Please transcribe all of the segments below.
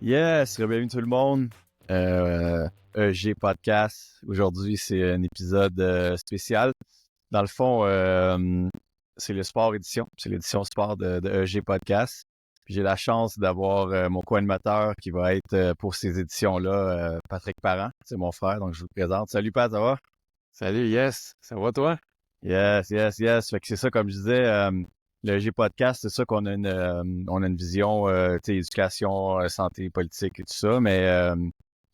Yes, bienvenue tout le monde. EG Podcast. Aujourd'hui, c'est un épisode spécial. Dans le fond, c'est le sport édition. C'est l'édition sport de EG Podcast. Puis j'ai la chance d'avoir mon co-animateur qui va être pour ces éditions-là, Patrick Parent. C'est mon frère, donc je vous le présente. Salut Pat, ça va? Salut, yes. Ça va toi? Yes. Fait que c'est ça, comme je disais, le EG Podcast, c'est ça qu'on a une vision, tu sais, éducation, santé, politique et tout ça, mais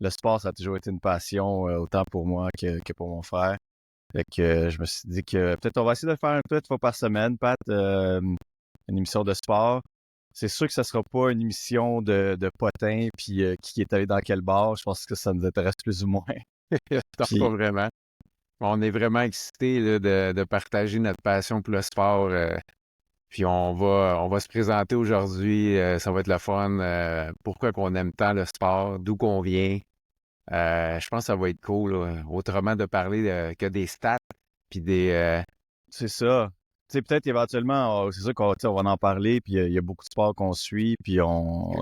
le sport, ça a toujours été une passion, autant pour moi que pour mon frère. Fait que je me suis dit que peut-être on va essayer de le faire un peu une fois par semaine, Pat, une émission de sport. C'est sûr que ça sera pas une émission de potins puis qui est allé dans quel bar. Je pense que ça nous intéresse plus ou moins. Pas vraiment. On est vraiment excités là, de partager notre passion pour le sport. Puis on va se présenter aujourd'hui. Ça va être le fun. Pourquoi qu'on aime tant le sport, d'où qu'on vient. Je pense que ça va être cool. Là. Autrement de parler que des stats puis des. C'est ça. Tu sais, peut-être éventuellement, c'est sûr qu'on tu sais, on va en parler, puis il y a beaucoup de sports qu'on suit, puis tu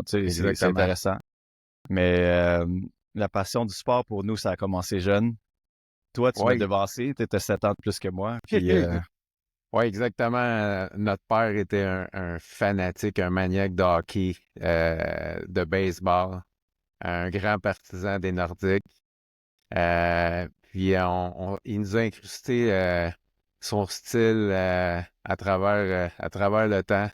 sais, c'est Exactement. intéressant. Mais la passion du sport, pour nous, ça a commencé jeune. Toi, tu m'as Ouais. devancé, tu étais 7 ans de plus que moi. Puis, Oui, exactement. Notre père était un fanatique, un maniaque de hockey, de baseball, un grand partisan des Nordiques. Puis il nous a incrusté son style à travers le temps.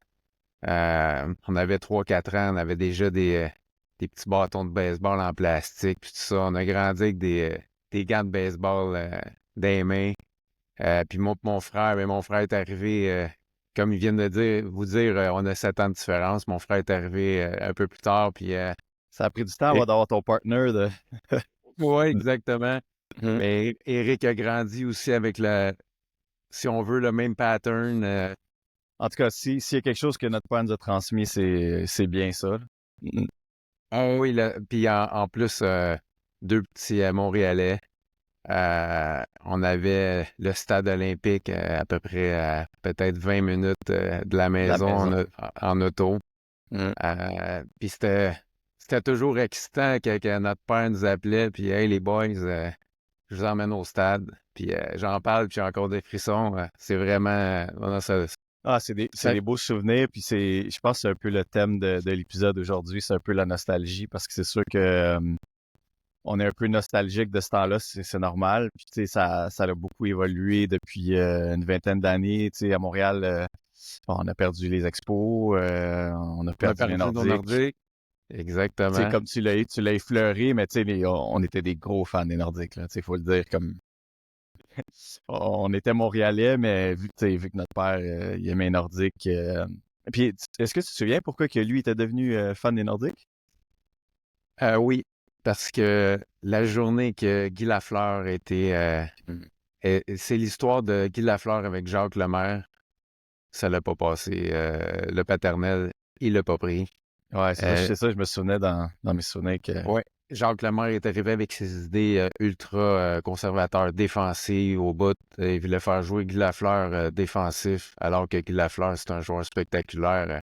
On avait 3-4 ans, on avait déjà des petits bâtons de baseball en plastique, puis tout ça. On a grandi avec des gants de baseball dans les mains. Puis moi et mon frère, mais mon frère est arrivé, comme ils viennent de vous dire, on a 7 ans de différence. Mon frère est arrivé un peu plus tard, puis... ça a pris du temps avant d'avoir ton partner de... Oui, exactement. Mhm. Mais Eric a grandi aussi avec si on veut, le même pattern. En tout cas, s'il y a quelque chose que notre père nous a transmis, c'est bien ça. Mhm. Ah oui, puis en plus, deux petits Montréalais. On avait le stade olympique à peu près à peut-être 20 minutes de la La maison maison. en auto. Mhm. Puis c'était toujours excitant que notre père nous appelait, puis hey les boys, je vous emmène au stade. Puis j'en parle, puis j'ai encore des frissons. C'est vraiment... non, Ah, c'est ça- des beaux souvenirs, puis je pense que c'est un peu le thème de l'épisode aujourd'hui, c'est un peu la nostalgie, parce que c'est sûr que on est un peu nostalgique de ce temps-là, c'est normal. Puis tu sais, ça a beaucoup évolué depuis une vingtaine d'années. Tu sais, à Montréal, on a perdu les expos, on a on a perdu les perdu nos Nordiques. Nordiques. Tu sais, Exactement. comme tu l'as effleuré, mais tu sais, on était des gros fans des Nordiques, là. Tu sais, faut le dire, comme on était Montréalais, mais tu sais, vu que notre père, il aimait les Nordiques. Puis, est-ce que tu te souviens pourquoi que lui était devenu fan des Nordiques? Oui, parce que la journée que Guy Lafleur était... Mm. c'est l'histoire de Guy Lafleur avec Jacques Lemaire. Ça l'a pas passé. Le paternel, il l'a pas pris. Ouais, c'est ça, je me souvenais dans mes souvenirs que... Ouais. Jacques Lemaire est arrivé avec ses idées ultra conservateurs, défensives au bout. Il voulait faire jouer Guy Lafleur défensif, alors que Guy Lafleur, c'est un joueur spectaculaire.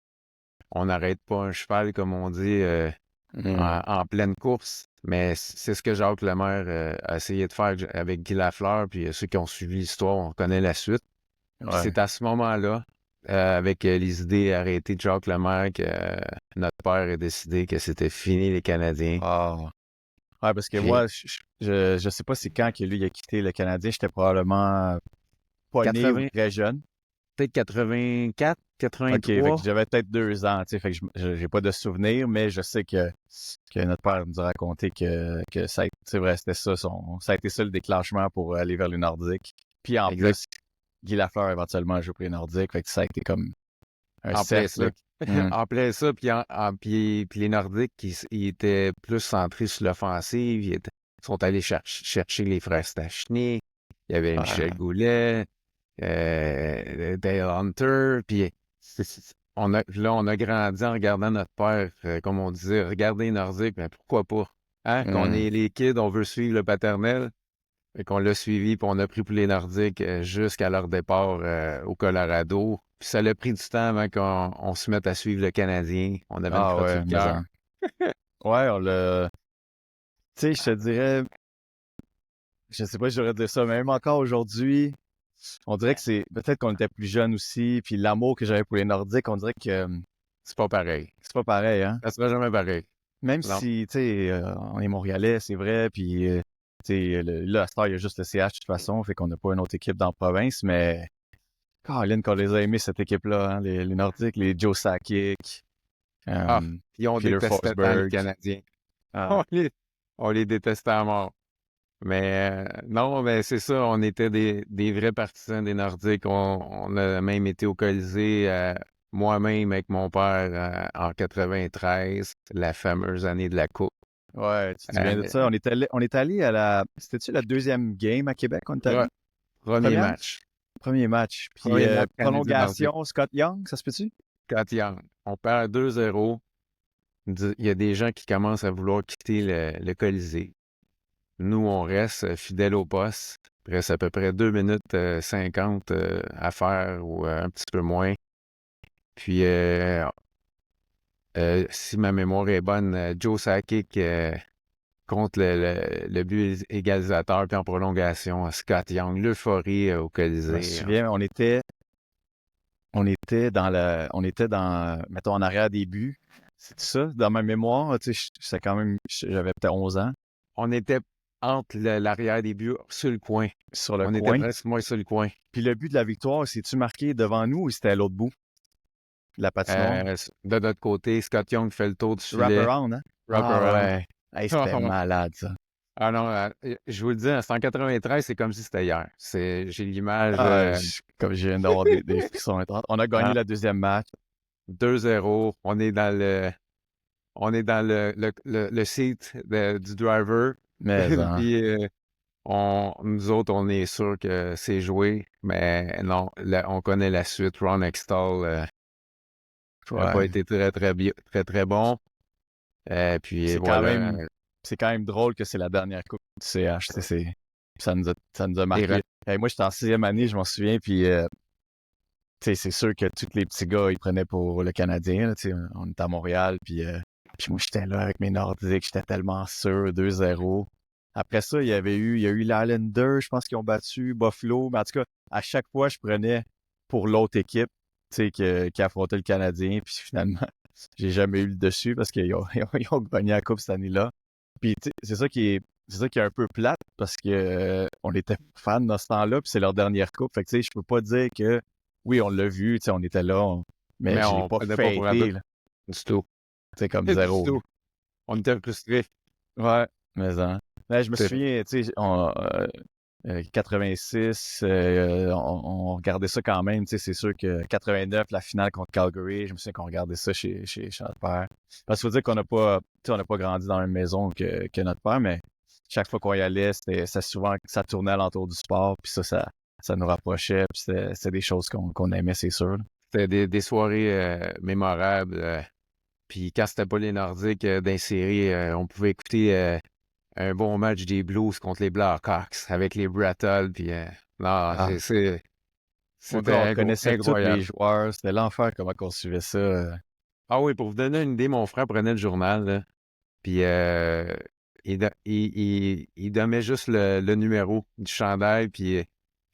On n'arrête pas un cheval, comme on dit, Mm. en pleine course. Mais c'est ce que Jacques Lemaire a essayé de faire avec Guy Lafleur. Puis ceux qui ont suivi l'histoire, on connaît la suite. Puis Ouais. c'est à ce moment-là, avec les idées arrêtées de Jacques Lemaire, que notre père a décidé que c'était fini les Canadiens. Ah. Ouais, parce que Puis moi, je sais pas c'est quand que lui il a quitté le Canadien. J'étais probablement pas né ou 80, très jeune. peut-être 84, OK, fait que 83. j'avais peut-être 2 ans, tu sais, fait que j'ai pas de souvenirs, mais je sais que notre père nous a raconté que ça a été, c'est vrai, c'était ça, ça a été ça le déclenchement pour aller vers les Nordiques. Puis en Exact. plus, Guy Lafleur éventuellement a joué pour les Nordiques, fait que ça a été comme un En plein cercle. ça. Hum. En plein ça. Puis les Nordiques, ils étaient plus centrés sur l'offensive. Ils sont allés chercher les frères Stachny. Il y avait Michel Ah, Goulet, Dale Hunter. Puis on a grandi en regardant notre père, comme on disait, regarder les Nordiques, mais pourquoi pas? Hein? Qu'on hum. est les kids, on veut suivre le paternel. Fait qu'on l'a suivi, puis on a pris pour les Nordiques jusqu'à leur départ au Colorado. Puis ça a pris du temps avant qu'on se mette à suivre le Canadien. On avait une Ah ouais, fracture de mais cœur. Ouais, on l'a. Tu sais, je te dirais, je sais pas si j'aurais dit ça, mais même encore aujourd'hui, on dirait que c'est peut-être qu'on était plus jeunes aussi, puis l'amour que j'avais pour les Nordiques, on dirait que C'est pas pareil. c'est pas pareil, hein. Ça sera jamais pareil. Même Non. si, tu sais, on est Montréalais, c'est vrai, puis tu sais, là, à cette heure, il y a juste le CH de toute façon, fait qu'on n'a pas une autre équipe dans la province, mais Caroline, qu'on les a aimés, cette équipe-là, hein, les Nordiques, les Joe Sakic, Ah, euh, puis on Peter détestait tant les Forsberg. Canadiens. Ah, On les détestait à mort. Mais non, mais c'est ça, on était des vrais partisans des Nordiques. On a même été au Colisée, moi-même avec mon père en 93, la fameuse année de la Coupe. ouais, tu te souviens de Euh, ça? On est allé à la. C'était-tu la deuxième game à Québec qu'on est allé? pre- premier Première? match. Premier match. Puis Premier match Canadien-Nordique. prolongation, Scott Young, ça se peut-tu? Quand on perd 2-0, il y a des gens qui commencent à vouloir quitter le Colisée. Nous, on reste fidèles au poste. Il reste à peu près 2 minutes 50 à faire ou un petit peu moins. Puis, si ma mémoire est bonne, Joe Sakic contre le but égalisateur, puis en prolongation, Scott Young, l'euphorie au Je me Colisée. souviens, on était dans, mettons, en arrière des buts. C'est ça? Dans ma mémoire, tu sais, c'est quand même, j'avais peut-être 11 ans, On était entre l'arrière des buts sur le coin. sur le On était coin. presque moins sur le coin. Puis le but de la victoire, c'est-tu marqué devant nous ou c'était à l'autre bout de la patinoire? De notre côté, Scott Young fait le tour du filet. Wraparound, hein? Ah Wraparound. ouais. Hey, c'était malade, ça. Ah non, je vous le dis, en 193, c'est comme si c'était hier. J'ai l'image Comme je viens d'avoir des frissons intenses. On a gagné hein, la deuxième match. 2-0. On est dans le seat du driver. Mais, hein, Puis nous autres, on est sûr que c'est joué. Mais non, on connaît la suite. Ron Extall n'a pas ouais. été très, très, très, très bon. Puis C'est quand voilà. même, c'est quand même drôle que c'est la dernière coupe du CH. Tu sais, ça nous a marqué. Hey, moi, j'étais en sixième année, je m'en souviens, puis tu sais, c'est sûr que tous les petits gars, ils prenaient pour le Canadien. Là, tu sais, on était à Montréal, puis moi, j'étais là avec mes Nordiques, j'étais tellement sûr, 2-0. Après ça, il y a eu l'Islander, je pense qu'ils ont battu Buffalo, mais en tout cas, à chaque fois, je prenais pour l'autre équipe, tu sais, qui affrontait le Canadien, puis finalement, j'ai jamais eu le dessus parce qu'ils ont, ils ont gagné la Coupe cette année-là. Puis tu sais, c'est ça qui est un peu plate parce que on était fans dans ce temps-là, puis c'est leur dernière coupe. Fait que tu sais, je peux pas dire que oui, on l'a vu, tu sais, on était là, mais Mais je l'ai on pas prenait pas pour fêté, là. du tout. Tu sais, comme Du zéro, là. tout. On était frustrés. Ouais, mais hein. Mais je me C'est- souviens, tu sais, 86, on regardait ça quand même. Tu sais, c'est sûr que 89, la finale contre Calgary, je me souviens qu'on regardait ça chez notre père. Parce qu'il faut dire qu'on n'a pas, tu sais, on n'a pas grandi dans la même maison que notre père, mais chaque fois qu'on y allait, souvent, ça tournait alentour du sport, puis ça nous rapprochait, puis c'était des choses qu'on aimait, c'est sûr, là. C'était des soirées mémorables. Puis quand c'était pas les Nordiques d'insérer, on pouvait écouter un bon match des Blues contre les Blackhawks avec les Brattle. Puis non, Ah, on c'était connaissait tous les incroyable. joueurs, c'était l'enfer comment on suivait ça. Ah oui, pour vous donner une idée, mon frère prenait le journal, là, puis il donnait juste le numéro du chandail, puis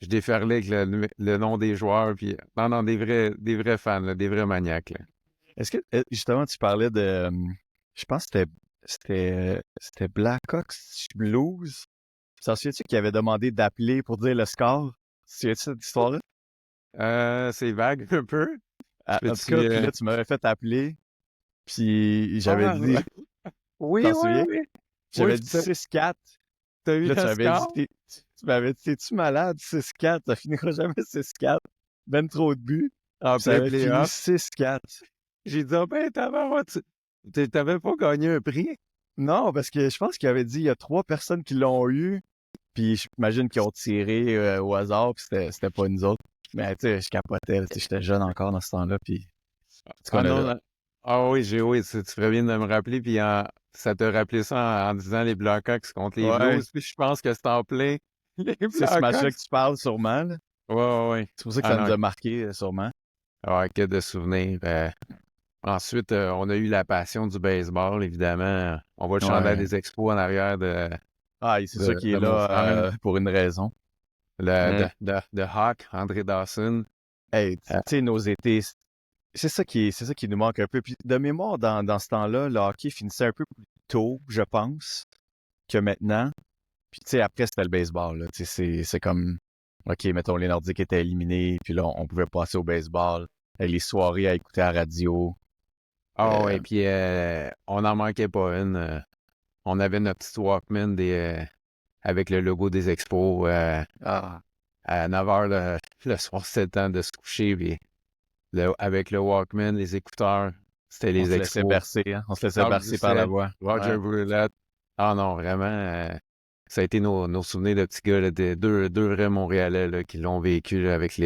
je déferlais avec le nom des joueurs, puis non, non, des vrais fans, là, des vrais maniaques, là. Est-ce que, justement, tu parlais de, je pense que c'était Blackhawks Blues. T'en souviens-tu qu'il avait demandé d'appeler pour dire le score? Tu te souviens-tu de cette histoire-là? C'est vague un peu. En tout Peux-tu... cas, puis là, tu m'avais fait appeler, puis j'avais Ah, dit, oui, t'en oui, souviens? oui. Oui, J'avais puis dit t'as 6-4. t'as eu Puis là, tu le m'avais dit, score? tu m'avais dit, t'es-tu malade? 6-4, ça finira jamais 6-4. Ben trop de buts. En Puis ça plein avait fini playoff. 6-4. J'ai dit, ah ben, t'avais pas gagné un prix? Non, parce que je pense qu'il avait dit, il y a 3 personnes qui l'ont eu. Puis j'imagine qu'ils ont tiré au hasard, puis c'était pas nous autres. Mais tu sais, je capotais, tu sais, j'étais jeune encore dans ce temps-là, puis en tout cas, Ah non, non. Ah oui, oui, tu ferais bien de me rappeler, puis ça te rappelait ça en disant les Blackhawks contre les ouais, Blues, puis je pense que c'était en plein. Les c'est ce match-là Blackhawks. que tu parles sûrement, là. Ouais, ouais, ouais. C'est pour ça que Ah ça nous non, a marqué, sûrement. ah, que de souvenirs. Ensuite, on a eu la passion du baseball, évidemment. On voit le chandail Ouais. des Expos en arrière de, Ah, c'est sûr de, qu'il est de mon frère. là pour une raison. Le, Mais, de Hawk, André Dawson. hey, tu Euh, sais, nos étés, c'est ça qui nous manque un peu. Puis de mémoire, dans ce temps-là, le hockey finissait un peu plus tôt, je pense, que maintenant. Puis tu sais, après, c'était le baseball, là. Tu sais, c'est comme, OK, mettons, les Nordiques étaient éliminés, puis là, on pouvait passer au baseball, avec les soirées à écouter à la radio. oh, Euh, et puis on n'en manquait pas une. On avait notre petit Walkman avec le logo des Expos. ah, À 9 heures le soir, c'était le temps de se coucher. Puis avec le Walkman, les écouteurs, c'était on les se laissait Expos. bercer, hein? On se laissait Carl bercer par la Doucet, voix. Roger Ouais. Brulette. Ah non, vraiment, ça a été nos souvenirs de petits gars, là, deux vrais Montréalais là, qui l'ont vécu là, avec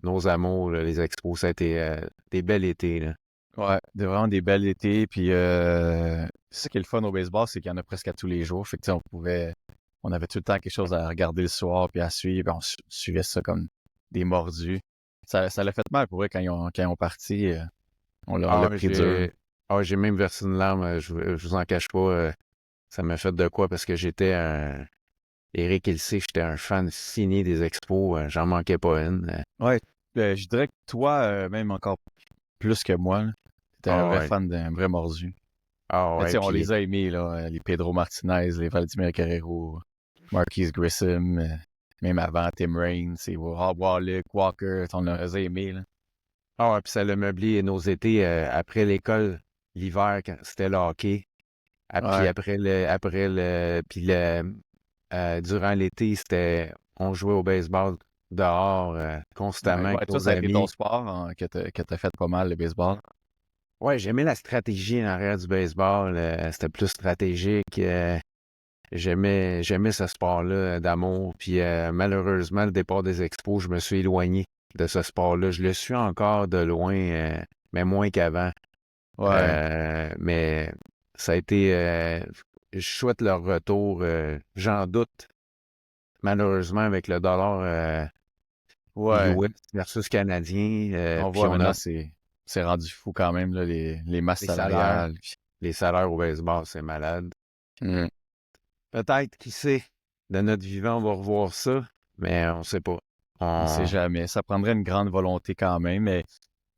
nos amours, là, les Expos. Ça a été des bels étés. Là. Ouais, vraiment des belles étés. Puis c'est ça qui est le fun au baseball, c'est qu'il y en a presque à tous les jours. Fait que tu sais, on avait tout le temps quelque chose à regarder le soir puis à suivre. Puis on suivait ça comme des mordus. Ça l'a fait mal pour eux quand ils ont parti. On l'a Ah, pris dur. j'ai même versé une larme, je vous en cache pas. Ça m'a fait de quoi parce que j'étais un. Eric, il sait, j'étais un fan fini des Expos. J'en manquais pas une. Ouais, je dirais que toi, même encore plus que moi, t'es un Ah vrai ouais. fan d'un vrai mordu. Ah Mais tu ouais. sais, on Puis les a aimés, là, les Pedro Martinez, les Vladimir Guerrero, Marquise Grissom, même avant Tim Raines, c'est Wallach, Walker, on les a aimés, là. ah ouais, puis ça l'a meublé nos étés après l'école, l'hiver, quand c'était le hockey. Puis Ouais. durant l'été, on jouait au baseball dehors Ouais, constamment ouais, avec toi, nos ça a été ton amis. sport hein, que t'as fait pas mal, le baseball. Ouais, j'aimais la stratégie en arrière du baseball. C'était plus stratégique. J'aimais ce sport-là d'amour. Puis malheureusement, le départ des Expos, je me suis éloigné de ce sport-là. Je le suis encore de loin, mais moins qu'avant. Ouais, Mais ça a été. Je souhaite leur retour. J'en doute, malheureusement, avec le dollar ouais. US versus canadien. On Puis voit on maintenant, a c'est rendu fou quand même, là, les masses les salaires. salariales. Les salaires au baseball, c'est malade. Hmm. Peut-être, qui sait, de notre vivant, on va revoir ça, mais on sait pas. On sait On... jamais. Ça prendrait une grande volonté quand même, mais tu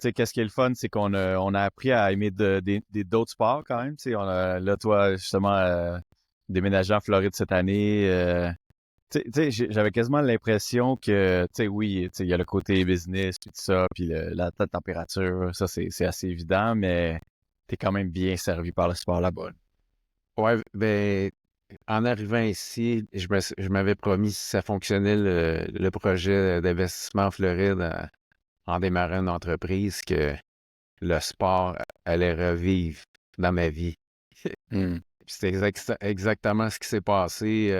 sais, qu'est-ce qui est le fun, c'est qu'on a appris à aimer d'autres sports quand même. Tu sais, là, toi, justement, déménagé en Floride cette année. Tu sais, j'avais quasiment l'impression que, tu sais, oui, tu sais, il y a le côté business, puis tout ça, puis la température, ça, c'est assez évident, mais t'es quand même bien servi par le sport là-bas. Ouais, ben, en arrivant ici, je m'avais promis, si ça fonctionnait, le projet d'investissement en Floride, en démarrant une entreprise, que le sport allait revivre dans ma vie. Hmm. Puis c'est exactement ce qui s'est passé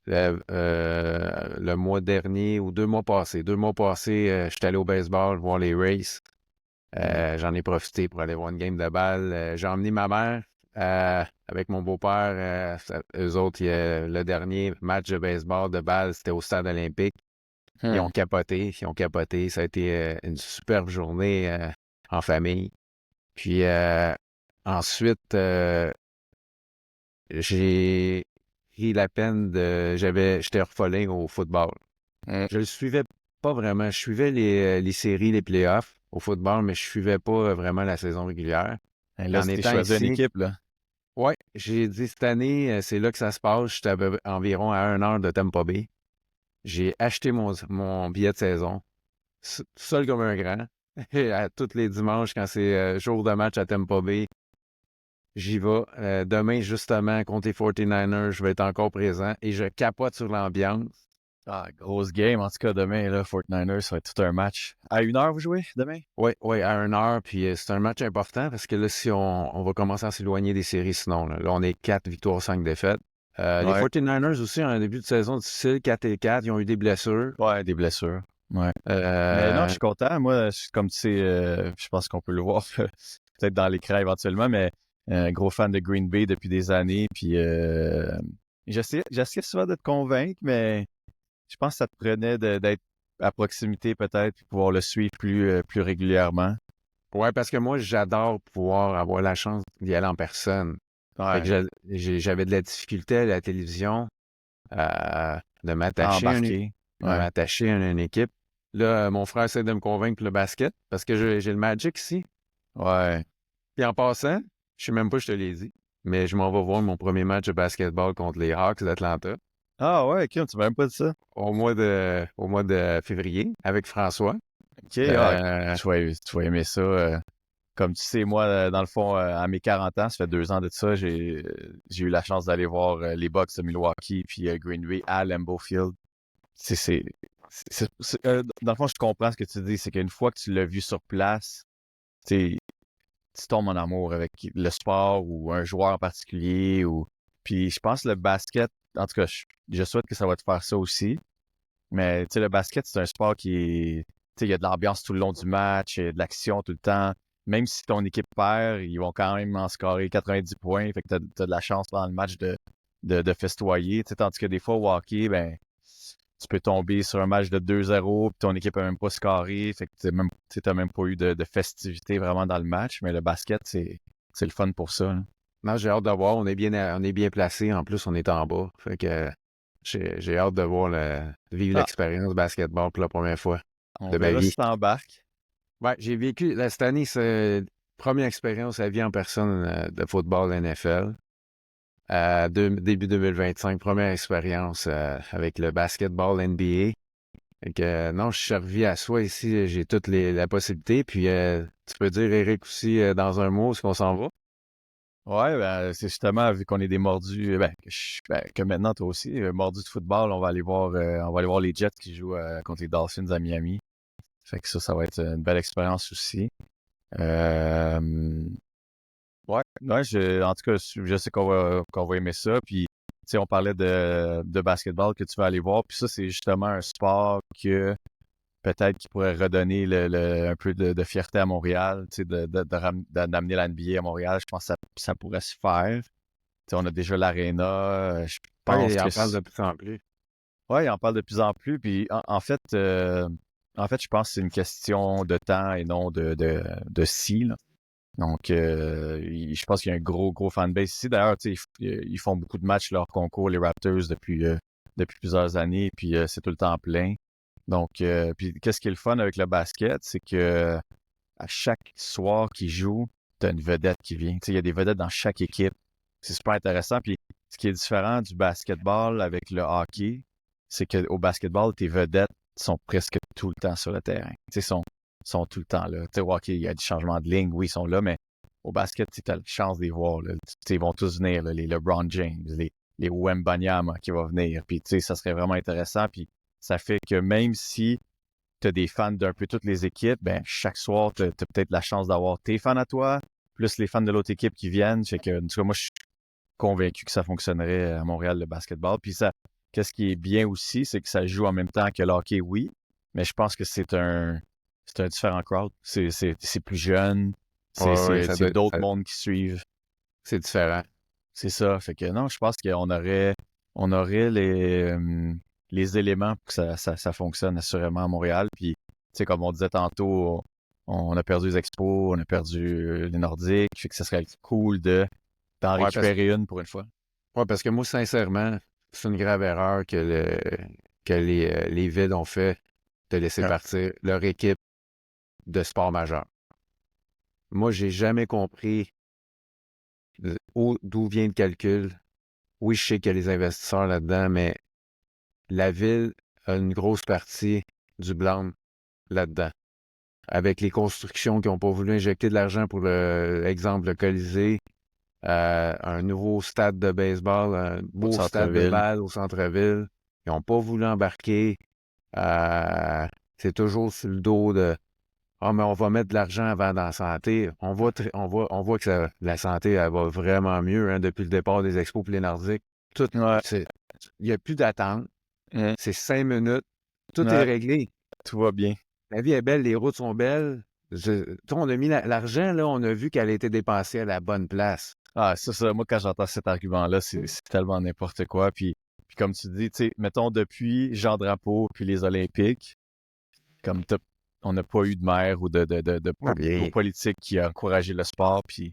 le mois dernier ou 2 mois passés. 2 mois passés, j'étais allé au baseball voir les races. Hmm. J'en ai profité pour aller voir une game de balle. J'ai emmené ma mère avec mon beau-père. Eux autres, le dernier match de baseball, de balle, c'était au stade olympique. Ils Hmm. ont capoté, ils ont capoté. Ça a été une superbe journée en famille. Puis ensuite, j'ai pris la peine j'étais orphelin au football. Hmm. Je le suivais pas vraiment. Je suivais les séries, les playoffs au football, mais je suivais pas vraiment la saison régulière. Et Puis là, en si t'es étant choisi une ici, équipe, là. ouais, j'ai dit cette année, c'est là que ça se passe. J'étais environ à 1 heure de Tampa Bay. J'ai acheté mon billet de saison, seul comme un grand. Et à tous les dimanches, quand c'est jour de match à Tampa Bay, j'y vais. Demain, justement, contre les 49ers, je vais être encore présent et je capote sur l'ambiance. Ah, grosse game, en tout cas, demain, là, 49ers, ça va être tout un match. À 1 heure, vous jouez, demain? Oui, oui, à 1 heure. Puis c'est un match important parce que là, si on va commencer à s'éloigner des séries sinon. Là, on est 4 victoires, 5 défaites. Les Ouais. 49ers aussi ont un début de saison difficile, 4-4. Ils ont eu des blessures. Ouais, des blessures. Ouais. Mais non, je Euh, suis content. Moi, comme tu sais, je pense qu'on peut le voir peut-être dans l'écran éventuellement, mais gros fan de Green Bay depuis des années. Puis j'essaie souvent de te convaincre, mais je pense que ça te prenait d'être à proximité peut-être, puis pouvoir le suivre plus régulièrement. Ouais, parce que moi, j'adore pouvoir avoir la chance d'y aller en personne. Fait que Ouais, j'avais de la difficulté à la télévision de à m'attacher embarquer. Ouais. à une équipe. Là, mon frère essaie de me convaincre pour le basket parce que j'ai le Magic ici. Ouais. Puis en passant, je sais même pas, je te l'ai dit, mais je m'en vais voir mon premier match de basketball contre les Hawks d'Atlanta Ah ouais, ok, tu m'as même pas dit ça. au mois de février avec François. Ok, ah, Euh, tu vas aimer ça. Comme tu sais, moi, dans le fond, à mes 40 ans, ça fait 2 ans de ça, j'ai eu la chance d'aller voir les Bucks de Milwaukee puis Green Bay à Lambeau Field. C'est, c'est, dans le fond, je comprends ce que tu dis, c'est qu'une fois que tu l'as vu sur place, tu tu tombes en amour avec le sport ou un joueur en particulier. Puis je pense que le basket, en tout cas, je souhaite que ça va te faire ça aussi. Mais tu sais, le basket, c'est un sport qui est. Tu sais, il y a de l'ambiance tout le long du match, il y a de l'action tout le temps. Même si ton équipe perd, ils vont quand même en scorer 90 points. Fait que t'as de la chance pendant le match de festoyer. Tu sais, tandis que des fois, au hockey, ben, tu peux tomber sur un match de 2-0, puis ton équipe a même pas scoré. Fait que t'as même pas eu de festivité vraiment dans le match. Mais le basket, c'est le fun pour ça, là. non, j'ai hâte de voir. On est bien placé. En plus, on est en bas. Fait que j'ai hâte de voir vivre Ah, l'expérience basketball pour la première fois on de ma verra vie. si t'embarques. Ouais, j'ai vécu cette année, c'est première expérience à vie en personne de football NFL. Début 2025, première expérience avec le basketball NBA. Fait que, non, je suis servi à soi ici, j'ai toutes la possibilité. Puis tu peux dire, Eric, aussi, dans un mot, est-ce qu'on s'en va? Ouais, ben, c'est justement, vu qu'on est des mordus, que maintenant toi aussi, mordus de football, on va aller voir les Jets qui jouent contre les Dolphins à Miami. Fait que ça va être une belle expérience aussi. Euh, en tout cas, je sais qu'on va aimer ça. Puis, tu sais, on parlait de basketball que tu vas aller voir. Puis ça, c'est justement un sport que peut-être qui pourrait redonner un peu de fierté à Montréal, tu sais, d'amener la NBA à Montréal. Je pense que ça pourrait se faire. Tu sais, on a déjà l'aréna. Je Oui, pense il que en parle de plus en plus. ouais, il en parle de plus en plus. Puis en fait, je pense que c'est une question de temps et non de si, là. Donc, je pense qu'il y a un gros fanbase ici. D'ailleurs, tu sais, ils font beaucoup de matchs leur concours, les Raptors, depuis plusieurs années. Puis c'est tout le temps plein. Donc, puis qu'est-ce qui est le fun avec le basket, c'est que à chaque soir qu'ils jouent, t'as une vedette qui vient. Tu sais, il y a des vedettes dans chaque équipe. C'est super intéressant. Puis ce qui est différent du basketball avec le hockey, c'est qu'au basketball, tes vedettes sont presque tout le temps sur le terrain. Tu sais, sont tout le temps là. Tu sais, au hockey, il y a du changement de ligne, oui, ils sont là, mais au basket, tu as la chance de les voir, là. Tu sais, ils vont tous venir, là, les LeBron James, les Wembanyama qui vont venir. Puis, tu sais, ça serait vraiment intéressant. Puis, ça fait que même si tu as des fans d'un peu toutes les équipes, ben chaque soir, tu as peut-être la chance d'avoir tes fans à toi, plus les fans de l'autre équipe qui viennent. Fait que, en tout cas, moi, je suis convaincu que ça fonctionnerait à Montréal, le basketball. Puis ça, qu'est-ce qui est bien aussi, c'est que ça joue en même temps que le hockey, oui, mais je pense que c'est un différent crowd. C'est plus jeune, Ouais, ouais, c'est d'autres mondes qui suivent. c'est différent. C'est ça. Fait que non, je pense qu'on aurait les éléments pour que ça fonctionne assurément à Montréal. Puis, tu sais, comme on disait tantôt, on a perdu les expos, on a perdu les Nordiques. Fait que ça serait cool d'en Ouais, récupérer une pour une fois. ouais, parce que moi, sincèrement, c'est une grave erreur que les villes ont fait de laisser Ouais. partir leur équipe de sport majeur. Moi, j'ai jamais compris d'où vient le calcul. Oui, je sais qu'il y a les investisseurs là-dedans, mais la ville a une grosse partie du blâme là-dedans. Avec les constructions qui n'ont pas voulu injecter de l'argent pour exemple, le Colisée, un nouveau stade de baseball, un Au beau stade de centre-ville. balle au centre-ville. Ils n'ont pas voulu embarquer. Euh, c'est toujours sur le dos de Ah, mais on va mettre de l'argent avant dans la santé. On voit que la santé, elle va vraiment mieux hein, depuis le départ des expos pour les Nordiques. Tout, Ouais. il n'y a plus d'attente. Hein. C'est 5 minutes. Tout est Ouais. réglé. Tout va bien. La vie est belle, les routes sont belles. On a mis l'argent, là, on a vu qu'elle a été dépensée à la bonne place. Ah, ça, moi, quand j'entends cet argument-là, c'est tellement n'importe quoi. Puis comme tu dis, tu sais, mettons depuis Jean Drapeau puis les Olympiques, comme on n'a pas eu de maire ou de politique qui a encouragé le sport. Puis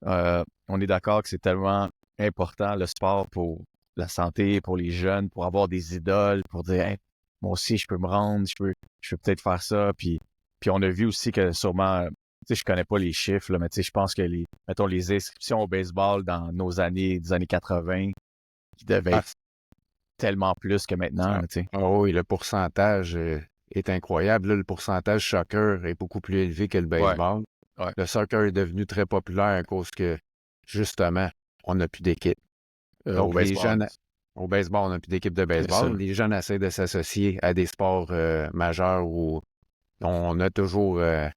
on est d'accord que c'est tellement important le sport pour la santé, pour les jeunes, pour avoir des idoles, pour dire hey, moi aussi je peux me rendre, je peux peut-être faire ça. Puis on a vu aussi que sûrement, tu sais, je connais pas les chiffres, là, mais tu sais, je pense que mettons, les inscriptions au baseball dans nos années, des années 80, qui devaient être tellement plus que maintenant, tu sais. Oui, le pourcentage est incroyable. Là, le pourcentage soccer est beaucoup plus élevé que le baseball. Ouais. Le soccer est devenu très populaire à cause que, justement, on n'a plus d'équipe. Donc, au les baseball. jeunes, au baseball, on n'a plus d'équipe de baseball. Les jeunes essaient de s'associer à des sports majeurs où on a toujours le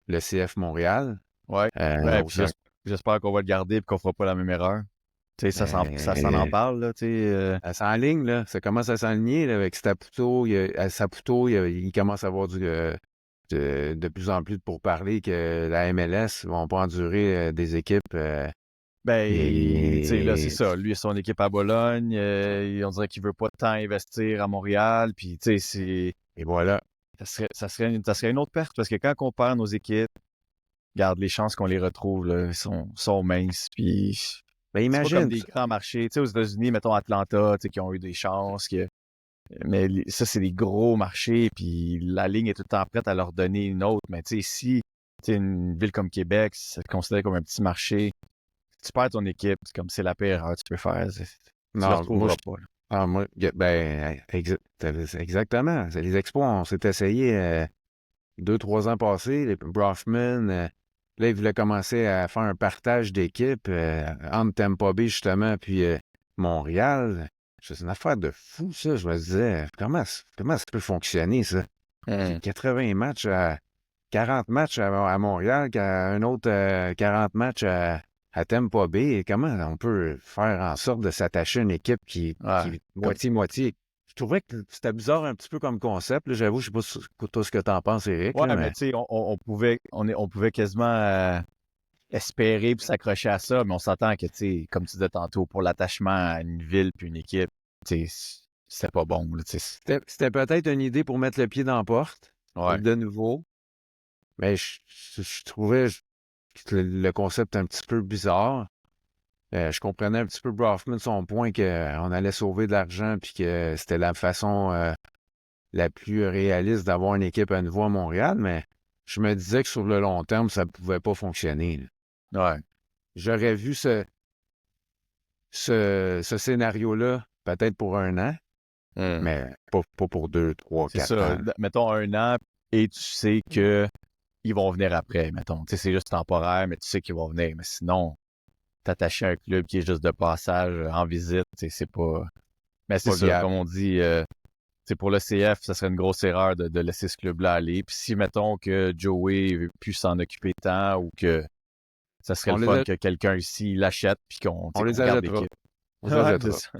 CF Montréal. Ouais. Puis j'espère qu'on va le garder et qu'on fera pas la même erreur. Tu sais, ça s'en en parle, là, tu sais. Ça s'enligne, là. Ça commence à s'enligner, là, avec Saputo. Il commence à avoir de plus en plus de pourparlers que la MLS ne vont pas endurer des équipes. Tu sais, là, c'est ça. Lui et son équipe à Bologne, on dirait qu'il veut pas tant investir à Montréal. Puis, tu sais, Et voilà. ça serait une autre perte parce que quand on perd nos équipes, regarde, les chances qu'on les retrouve, là, sont minces. Puis, c'est pas comme des grands marchés. Tu sais, aux États-Unis, mettons Atlanta, tu sais, qui ont eu des chances. Mais ça, c'est des gros marchés. Puis, la ligne est tout le temps prête à leur donner une autre. Mais, tu sais, si une ville comme Québec, c'est considéré comme un petit marché, tu perds ton équipe, c'est comme c'est la pire erreur que tu peux faire. Tu ne le retrouveras pas. Exactement. Les Expos, on s'est essayé 2-3 ans passés. Les Brofman, là, ils voulaient commencer à faire un partage d'équipe entre Tampa Bay, justement, puis Montréal. C'est une affaire de fou, ça. Je me disais, comment ça peut fonctionner, ça? 80 matchs 40 matchs à Montréal, un autre 40 matchs à Tampa Bay. Comment on peut faire en sorte de s'attacher à une équipe qui est moitié-moitié? Je trouvais que c'était bizarre un petit peu comme concept. Là, j'avoue, je ne sais pas toi ce que tu en penses, Éric. Ouais, mais tu sais, on pouvait quasiment espérer puis s'accrocher à ça, mais on s'entend que, tu sais, comme tu disais tantôt, pour l'attachement à une ville puis une équipe, tu sais, c'était pas bon. Là, c'était peut-être une idée pour mettre le pied dans la porte, de nouveau. Mais je trouvais que le concept un petit peu bizarre. Je comprenais un petit peu Brofman, son point qu'on allait sauver de l'argent puis que c'était la façon la plus réaliste d'avoir une équipe à nouveau à Montréal, mais je me disais que sur le long terme, ça ne pouvait pas fonctionner. Là. Ouais. J'aurais vu ce scénario-là peut-être pour 1 an, mais pas pour 2, 3, 4 ans. Mettons 1 an et tu sais que ils vont venir après, mettons. Tu sais, c'est juste temporaire, mais tu sais qu'ils vont venir. Mais sinon, t'attacher à un club qui est juste de passage en visite, c'est pas... Mais c'est ça, comme on dit, pour le CF, ça serait une grosse erreur de laisser ce club-là aller. Puis si, mettons, que Joey ne veut plus s'en occuper tant ou que ça serait le fun que quelqu'un ici l'achète puis qu'on garde l'équipe. On les achètera.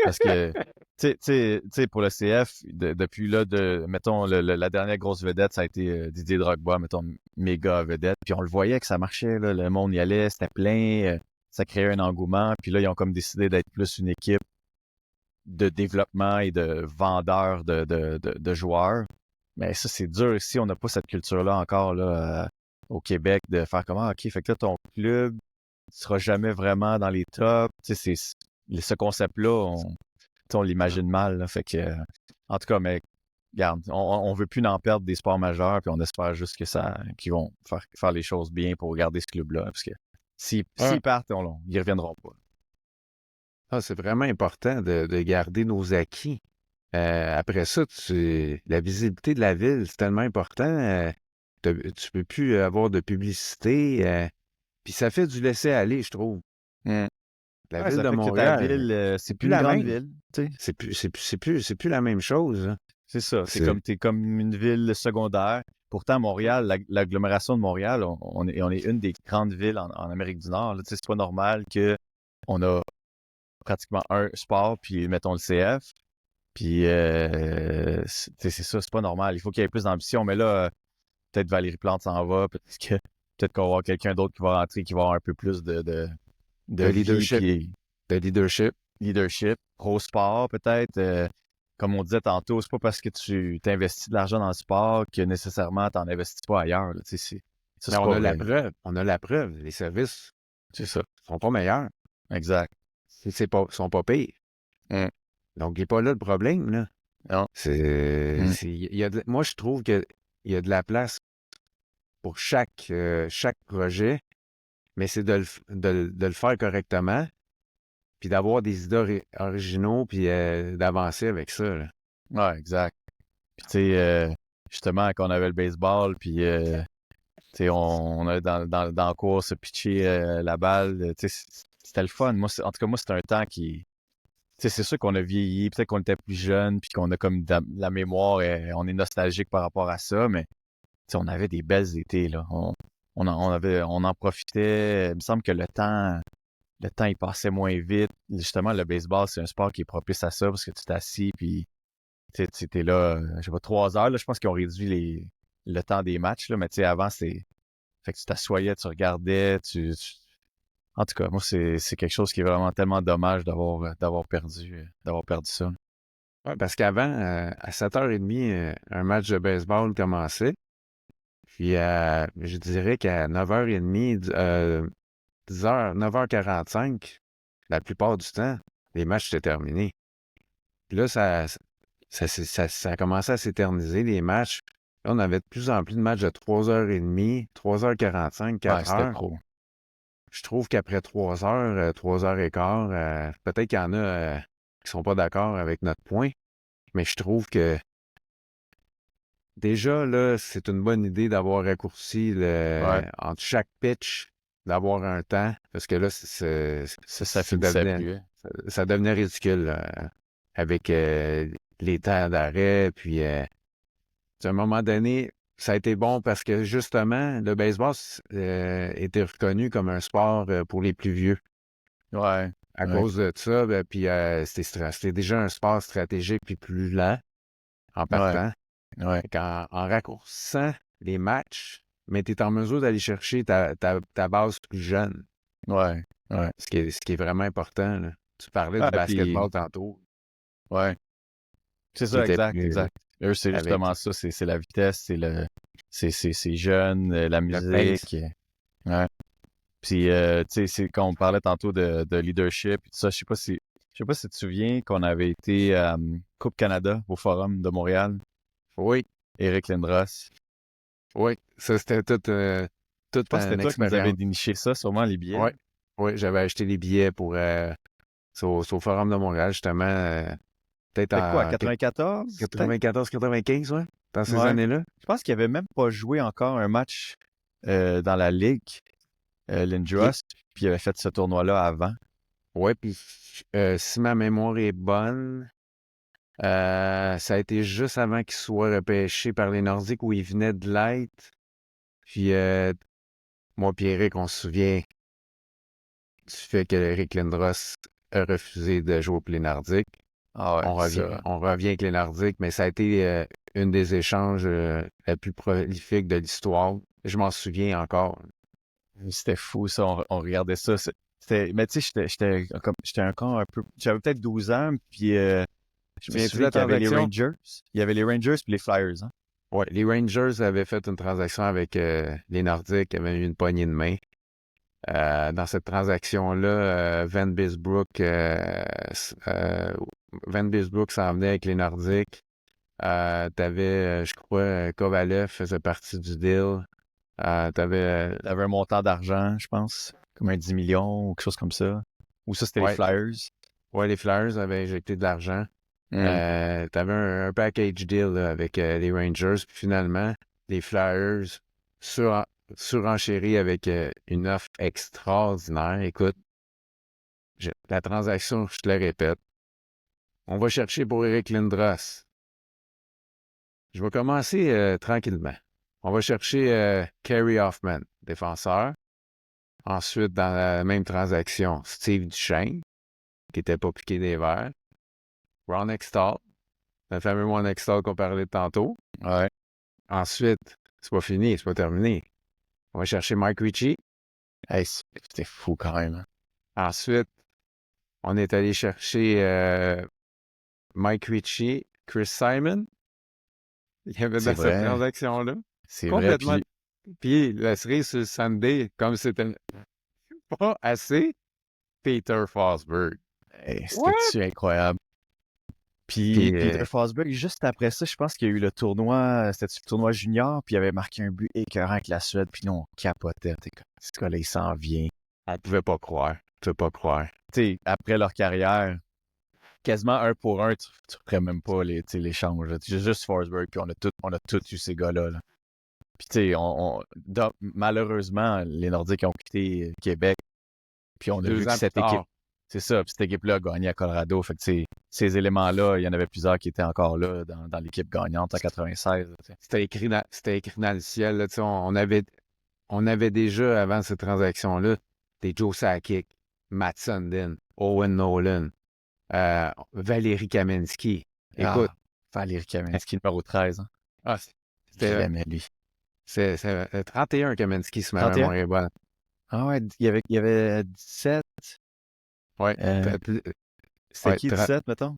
Parce que, tu sais, pour le CF, depuis là, mettons, la dernière grosse vedette, ça a été Didier Drogba, mettons, méga vedette. Puis on le voyait que ça marchait, là, le monde y allait, c'était plein, ça créait un engouement. Puis là, ils ont comme décidé d'être plus une équipe de développement et de vendeurs de joueurs. Mais ça, c'est dur ici. On n'a pas cette culture-là encore là, au Québec de faire comment, OK, fait que là, ton club ne sera jamais vraiment dans les tops. Tu sais, ce concept-là, on l'imagine mal. Là, fait que, en tout cas, mais regarde, on veut plus en perdre des sports majeurs, puis on espère juste qu'ils vont faire les choses bien pour garder ce club-là. Parce que s'ils partent, ils ne reviendront pas. C'est vraiment important de garder nos acquis. Après ça, la visibilité de la ville, c'est tellement important. Tu peux plus avoir de publicité. Puis ça fait du laisser-aller, je trouve. La ville de Montréal, c'est plus une grande ville. C'est plus la même chose. Hein. C'est ça. T'es comme une ville secondaire. Pourtant, Montréal, l'agglomération de Montréal, on est une des grandes villes en Amérique du Nord. C'est pas normal qu'on a pratiquement un sport, puis mettons le CF. Puis c'est ça, c'est pas normal. Il faut qu'il y ait plus d'ambition. Mais là, peut-être Valérie Plante s'en va. Peut-être qu'on va avoir quelqu'un d'autre qui va rentrer, qui va avoir un peu plus de leadership. De leadership. Leadership. Pro sport, peut-être. comme on disait tantôt, c'est pas parce que tu t'investis de l'argent dans le sport que nécessairement t'en investis pas ailleurs. Là, ça, Mais c'est on pas a la vrai. preuve. On a la preuve. Les services C'est ça. sont pas meilleurs. Exact. Sont pas pires. Mm. Donc, il n'est pas là le problème, là. Non. Mm. Moi, je trouve qu'il y a de la place pour chaque projet, mais c'est de le faire correctement, puis d'avoir des idées originaux, puis d'avancer avec ça, là. Ouais, exact. Puis tu sais, justement, quand on avait le baseball, puis tu sais, on a dans la course se pitcher la balle, tu sais, c'était le fun. Moi, en tout cas, moi, c'était un temps qui. Tu sais, c'est sûr qu'on a vieilli, peut-être qu'on était plus jeune, puis qu'on a comme de la mémoire et on est nostalgique par rapport à ça, mais tu sais, on avait des belles étés, là. On en profitait. Il me semble que le temps, il passait moins vite. Justement, le baseball, c'est un sport qui est propice à ça parce que tu t'assis, puis tu t'es là, je sais pas, 3 heures. Là, je pense qu'ils ont réduit le temps des matchs, là, mais tu sais, avant, c'est. Fait que tu t'assoyais, tu regardais, En tout cas, moi, c'est quelque chose qui est vraiment tellement dommage d'avoir perdu ça. Ouais, parce qu'avant, à 7h30, un match de baseball commençait. Puis je dirais qu'à 9h30, 10h, 9h45, la plupart du temps, les matchs étaient terminés. Puis là, ça a commencé à s'éterniser, les matchs. Là, on avait de plus en plus de matchs de 3h30, 3h45, Ouais, 4 c'était heures. trop. Je trouve qu'après 3 heures, 3h15, peut-être qu'il y en a qui sont pas d'accord avec notre point, mais je trouve que déjà, là, c'est une bonne idée d'avoir raccourci Ouais, entre chaque pitch, d'avoir un temps, parce que là, ça finissait plus. Hein. ça devenait ridicule avec les temps d'arrêt. Puis, à un moment donné, ça a été bon parce que justement, le baseball était reconnu comme un sport pour les plus vieux. Ouais, À ouais, cause de ça, ben, puis c'était déjà un sport stratégique puis plus lent en ouais, partant. ouais, Fait en raccourcissant les matchs, mais tu es en mesure d'aller chercher ta base plus jeune, ouais, ouais. ce qui est vraiment important, là. Tu parlais Ouais, du puis, basketball tantôt, ouais. C'est qui ça, était exact, plus exact. Eux, c'est avec justement ça, c'est la vitesse, c'est jeune, la le pace. musique. Ouais. Puis, tu sais, c'est quand on parlait tantôt de leadership et tout ça, je sais pas si tu te souviens qu'on avait été à Coupe Canada au Forum de Montréal, Oui, Éric Lindros. oui, ça c'était Je toute pense que c'était une toi qui nous avais expérience. déniché ça, sûrement les billets. Oui, oui, j'avais acheté des billets pour sur au Forum de Montréal, justement, peut-être C'était quoi, en 94, peut-être? 94-95, ouais, dans ces Ouais. années-là. Je pense qu'il avait même pas joué encore un match dans la Ligue, Puis, Lindros, puis il avait fait ce tournoi-là avant. ouais, puis si ma mémoire est bonne, ça a été juste avant qu'il soit repêché par les Nordiques où il venait de l'être. Puis moi, Pierrick, on se souvient du fait que Eric Lindros a refusé de jouer pour les Nordiques. Ah ouais, ça. On revient avec les Nordiques, mais ça a été une des échanges la plus prolifique de l'histoire. Je m'en souviens encore. C'était fou, ça. On regardait ça. Mais tu sais, j'étais encore un peu. J'avais peut-être 12 ans, puis je Tu me viens-tu de souviens la qu'il y avait les transaction? Rangers. Il y avait les Rangers puis les Flyers, hein. Oui, les Rangers avaient fait une transaction avec les Nordiques, avaient eu une poignée de main. Dans cette transaction-là, Van Bisbrook s'en venait avec les Nordiques. T'avais, je crois, Kovalev faisait partie du deal. T'avais, Il y avait un montant d'argent, je pense, comme un 10 millions ou quelque chose comme ça. Ou ça, c'était les ouais, Flyers. ouais, les Flyers avaient injecté de l'argent. Hmm. T'avais un package deal là, avec les Rangers. Puis finalement, les Flyers sur, surenchéris avec une offre extraordinaire. Écoute, la transaction, je te le répète, on va chercher pour Eric Lindros. Je vais commencer tranquillement. On va chercher Kerry Hoffman, défenseur. Ensuite, dans la même transaction, Steve Duchesne, qui n'était pas piqué des verres. Ron Extall, le fameux Ron Extall qu'on parlait tantôt. Ouais. Ensuite, c'est pas fini, c'est pas terminé. On va chercher Mike Ritchie. Hey, c'était fou quand même. Hein. Ensuite, on est allé chercher Mike Ritchie Chris Simon. Il y avait C'est dans cette vrai. transaction-là. C'est vrai. Complètement. Puis la cerise sur le Sunday, comme c'était pas assez, Peter Forsberg. What? C'était-tu incroyable? Puis Puis, Peter Forsberg, juste après ça, je pense qu'il y a eu le tournoi, c'était le tournoi junior, puis il avait marqué un but écœurant avec la Suède, puis nous, on capotait. T'es comme, ce gars-là, il s'en vient. elle pouvait pas croire. Elle pouvait pas croire. Tu sais, après leur carrière, quasiment un pour un, tu ferais même pas l'échange. C'est juste Forsberg, puis on a tout eu ces gars-là. Là. Puis tu sais, malheureusement, les Nordiques ont quitté Québec, puis on a vu 2 que ans plus cette équipe, tard. c'est ça, puis cette équipe-là a gagné à Colorado. Fait que ces éléments-là, il y en avait plusieurs qui étaient encore là dans l'équipe gagnante en 96. Tu sais. C'était écrit dans le ciel. Là, tu sais, on avait déjà, avant cette transaction-là, des Joe Sakic, Matt Sundin, Owen Nolan, Valérie Kamensky. Écoute, Ah, Valérie Kamensky, numéro 13. Hein. ah, Je c'était l'aimais, lui. c'est 31 Kamensky, si ma 31? mémoire est bonne. Ah ouais, il y avait 17. Ouais. C'était Ouais, qui, 17, mettons?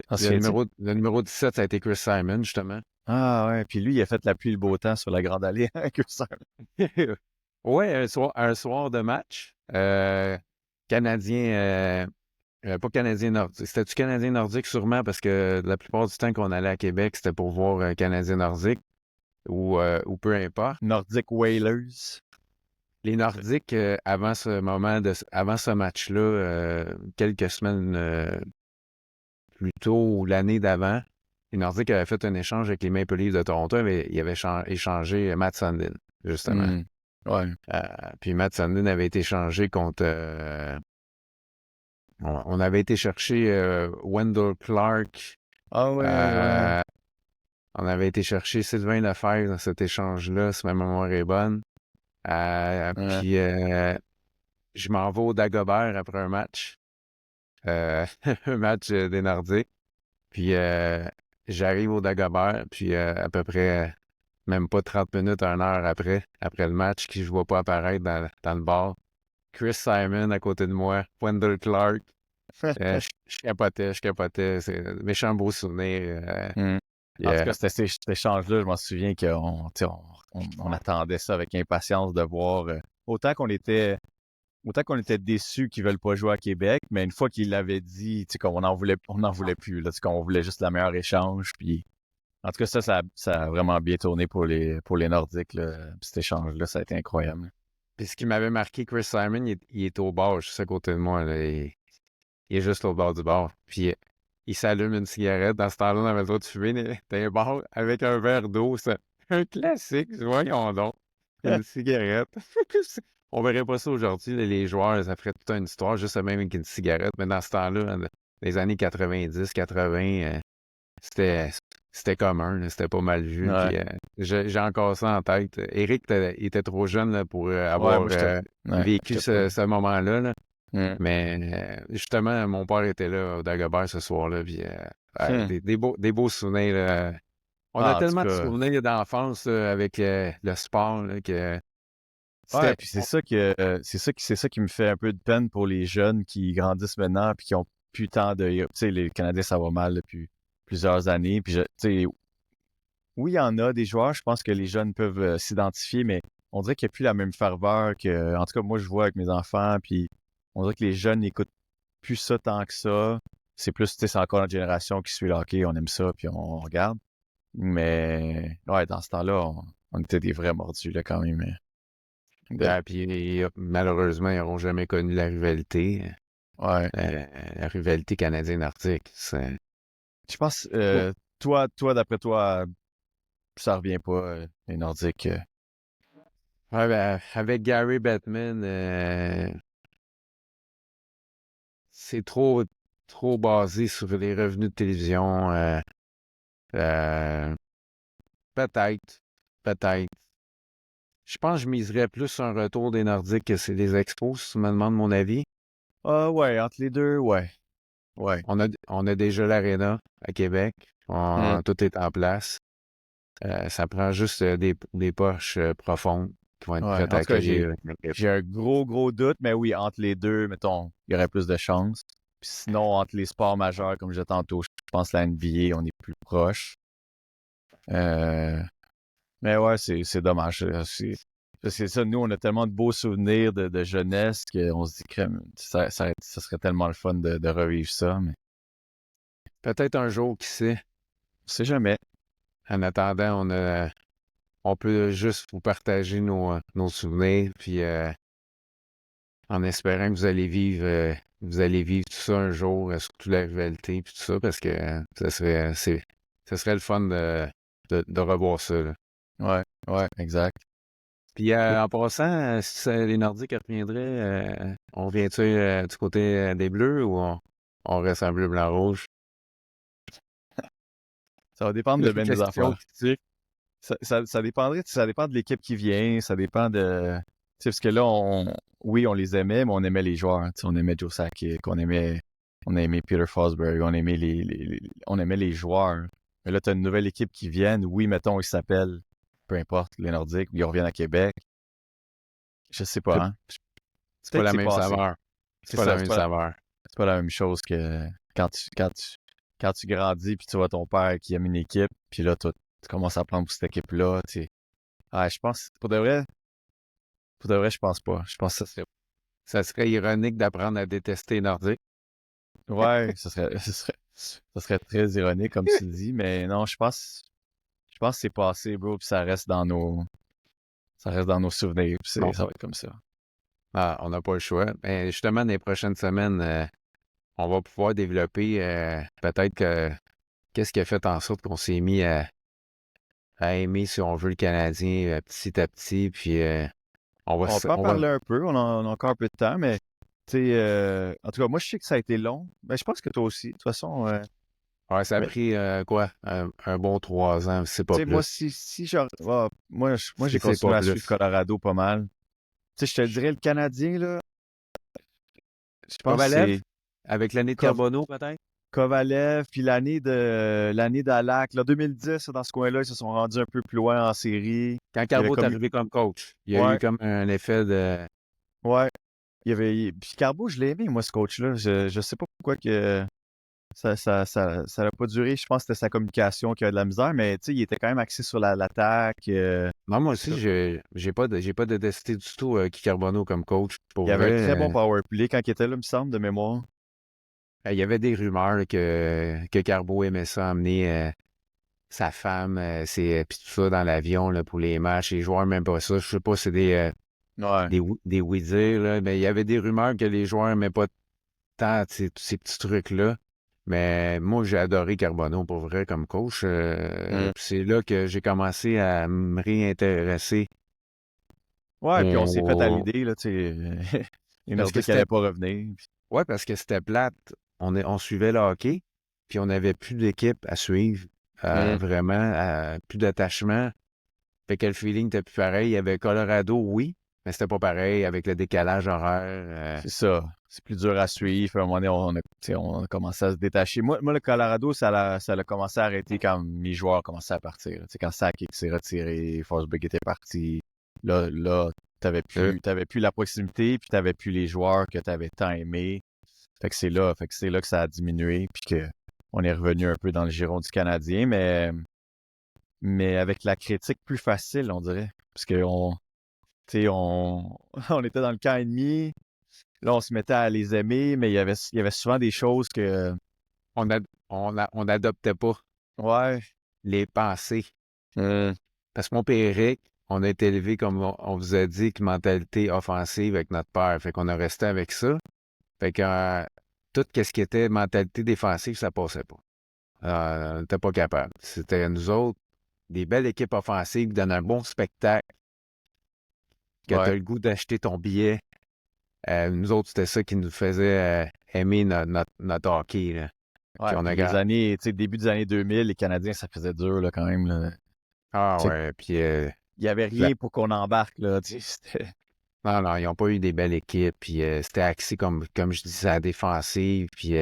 En souviens-tu? le numéro 17, ça a été Chris Simon, justement. Ah ouais, puis lui, il a fait la pluie et le beau temps sur la Grande Allée avec ça. Ouais, un soir de match, Canadien, pas Canadien nordique. C'était-tu Canadien nordique sûrement parce que la plupart du temps qu'on allait à Québec, c'était pour voir Canadien nordique ou peu importe. Nordic Whalers. Les Nordiques, avant ce match-là, quelques semaines plus tôt ou l'année d'avant, les Nordiques avaient fait un échange avec les Maple Leafs de Toronto, mais ils avaient échangé Matt Sundin, justement. Ouais. Puis Matt Sundin avait été échangé contre... on avait été chercher Wendell Clark. Ah ouais. On avait été chercher Sylvain Lefebvre dans cet échange-là, si ma mémoire est bonne. Ouais. Puis je m'en vais au Dagobert après un match. Un match des Nordiques. Puis j'arrive au Dagobert, puis à peu près même pas 30 minutes, 1 heure après le match, qui je vois pas apparaître dans le bar. Chris Simon à côté de moi, Wendell Clark. Je capotais. C'est un méchant beau souvenir. En tout Yeah. cas, c'était cet échange-là, je m'en souviens qu'on attendait ça avec impatience de voir. Autant qu'on était déçus qu'ils veulent pas jouer à Québec, mais une fois qu'ils l'avaient dit, on n'en voulait plus. Là, qu'on voulait juste la meilleure échange. Puis, en tout cas, ça a vraiment bien tourné pour les Nordiques. Là. Puis cet échange-là, ça a été incroyable. Puis ce qui m'avait marqué, Chris Simon, il est au bar, juste à côté de moi. Là, il est juste au bord du bar. Puis il s'allume une cigarette. Dans ce temps-là, on avait le droit de fumer dans un bar avec un verre d'eau. C'est un classique, voyons donc. Une cigarette. On verrait pas ça aujourd'hui. Les joueurs, ça ferait toute une histoire, juste même avec une cigarette. Mais dans ce temps-là, dans les années 90, 80, c'était commun. Là, c'était pas mal vu. Ouais. Puis, j'ai encore ça en tête. Eric il était trop jeune là, pour avoir moi, vécu ce moment-là. Là. Mais Justement, mon père était là au Dagobert ce soir-là. Puis, des beaux souvenirs. Là. On a tellement de souvenirs d'enfance avec le sport là, que ouais, puis c'est ça qui me fait un peu de peine pour les jeunes qui grandissent maintenant puis qui ont plus tant de. Tu sais, les Canadiens, ça va mal depuis plusieurs années. Puis, tu sais, oui, il y en a des joueurs, je pense que les jeunes peuvent s'identifier, mais on dirait qu'il n'y a plus la même ferveur que. En tout cas, moi, je vois avec mes enfants, puis on dirait que les jeunes n'écoutent plus ça tant que ça. C'est plus, tu sais, c'est encore notre génération qui suit le hockey, on aime ça, puis on regarde. Mais, ouais, dans ce temps-là, on était des vrais mordus, là, quand même. puis malheureusement, ils n'auront jamais connu la rivalité. Ouais. La rivalité canadienne-nordique. Je pense, toi, d'après toi, ça revient pas, les Nordiques. Ouais, ben, avec Gary Bettman, c'est trop basé sur les revenus de télévision. Peut-être. Je pense que je miserais plus sur un retour des Nordiques que c'est des Expos, si tu me demandes mon avis. Ah ouais, entre les deux, ouais. Ouais. On a déjà l'Arena à Québec. Tout est en place. Ça prend juste des poches profondes qui vont être Ouais. prêtes En à tout cas, accueillir. j'ai un gros doute, mais oui, entre les deux, mettons, il y aurait plus de chances. Puis sinon, entre les sports majeurs, comme je disais tantôt, pense que la NBA, on est plus proche. Mais ouais, c'est dommage. C'est ça, nous, on a tellement de beaux souvenirs de jeunesse qu'on se dit que ça serait tellement le fun de revivre ça, mais Peut-être un jour, qui sait. on sait jamais. En attendant, on peut juste vous partager nos souvenirs, puis en espérant que vous allez vivre tout ça un jour, surtout la rivalité, puis tout ça, parce que ça serait le fun de revoir ça, là. Ouais, exact. Puis en passant, si les Nordiques reviendraient, on vient-tu du côté des Bleus ou on reste en bleu, blanc, rouge? Ça va dépendre de bien des Question affaires. critique. Ça dépendrait, ça dépend de l'équipe qui vient, ça dépend de. Tu sais, parce que là, oui, on les aimait, mais on aimait les joueurs. Tu sais, on aimait Joe Sakic, on aimait Peter Forsberg, on aimait on aimait les joueurs. Mais là, tu as une nouvelle équipe qui vient. Oui, mettons, ils s'appellent, peu importe, les Nordiques, ils reviennent à Québec. Je sais pas, C'est hein. c'est pas Peut-être que la c'est même passé. saveur. C'est C'est pas la ça, même saveur. c'est pas la même chose que quand tu grandis, puis tu vois ton père qui aime une équipe, puis là, toi, tu commences à prendre pour cette équipe-là, tu sais. Ah, je pense, pour de vrai, je pense pas. Je pense que Ça serait ironique d'apprendre à détester les Nordiques. ouais, ça serait très ironique, comme tu dis, mais non, je pense que c'est passé, bro, puis ça reste dans nos souvenirs, puis Bon, ça va être comme ça. on n'a pas le choix. Mais justement, dans les prochaines semaines, on va pouvoir développer peut-être que qu'est-ce qui a fait en sorte qu'on s'est mis à aimer, si on veut, le Canadien petit à petit, puis On peut en parler un peu, on a encore un peu de temps, mais, tu sais, en tout cas, moi, je sais que ça a été long, mais je pense que toi aussi, de toute façon, ouais, ça a mais, pris quoi? Un bon 3 ans, c'est tu pas sais, moi, plus. si genre, ouais, moi, j'ai C'est pas continué à suivre plus. Colorado pas mal. Tu sais, je te dirais, le Canadien, là, je pense que Kovalev, c'est avec l'année de Kov- Carbonneau, peut-être? Kovalev, puis l'année d'Alak, là, 2010, dans ce coin-là, ils se sont rendus un peu plus loin en série. Quand Il y avait Carbo est comme eu, arrivé comme coach, il y a eu ouais, comme un effet de... ouais, puis Carbo, je l'ai aimé, moi, ce coach-là. Je sais pas pourquoi que ça n'a pas duré. Je pense que c'était sa communication qui a de la misère, mais tu sais, il était quand même axé sur l'attaque. Non, moi aussi, Sur- j'ai pas détesté du tout Guy Carbonneau comme coach. Pour Il y avait un vrai, très bon power play quand il était là, il me semble, de mémoire. il y avait des rumeurs que Carbo aimait ça emmener sa femme, puis tout ça dans l'avion là, pour les matchs. Les joueurs même pas ça. Je sais pas si c'est Ouais. des oui-dire, là, mais il y avait des rumeurs que les joueurs n'aimaient pas tant tous ces petits trucs-là. Mais moi, j'ai adoré Carbonneau pour vrai comme coach. Mm. Puis c'est là que j'ai commencé à me réintéresser Ouais, puis on s'est fait à au... l'idée, là, tu sais, les Parce que Nordiques c'était n'allaient pas revenir. ouais, parce que c'était plate. On suivait le hockey, puis on n'avait plus d'équipe à suivre. Mm. Vraiment, plus d'attachement. Fait que le feeling était plus pareil. Il y avait Colorado, oui, mais c'était pas pareil avec le décalage horaire. C'est ça. C'est plus dur à suivre. À un moment donné, tu sais, on a commencé à se détacher. Moi, le Colorado, ça a commencé à arrêter quand mes joueurs commençaient à partir. Tu sais, quand Sakic s'est retiré, Forsberg était parti. Là, Euh, t'avais plus la proximité, puis t'avais plus les joueurs que t'avais tant aimés. Fait que c'est là que ça a diminué, puis que on est revenu un peu dans le giron du Canadien, mais avec la critique plus facile, on dirait. Parce que tu sais, on était dans le camp ennemi. Là, on se mettait à les aimer, mais il y avait souvent des choses que, on n'adoptait pas ouais, les pensées. euh, Parce que mon père Eric, on a été élevé, comme on vous a dit, avec une mentalité offensive avec notre père. Fait qu'on a resté avec ça. Fait que tout ce qui était mentalité défensive, ça passait pas. On n'était pas capable. C'était nous autres, des belles équipes offensives qui donnent un bon spectacle, que tu ouais, as le goût d'acheter ton billet. Nous autres, c'était ça qui nous faisait aimer notre hockey, là. Puis ouais. on a Puis tu sais, début des années 2000, les Canadiens, ça faisait dur, là, quand même, là. ah Tu sais, ouais, puis il y avait rien pour qu'on embarque, là, tu sais, non, non, ils n'ont pas eu des belles équipes, puis c'était axé, comme je dis, à la défensive, puis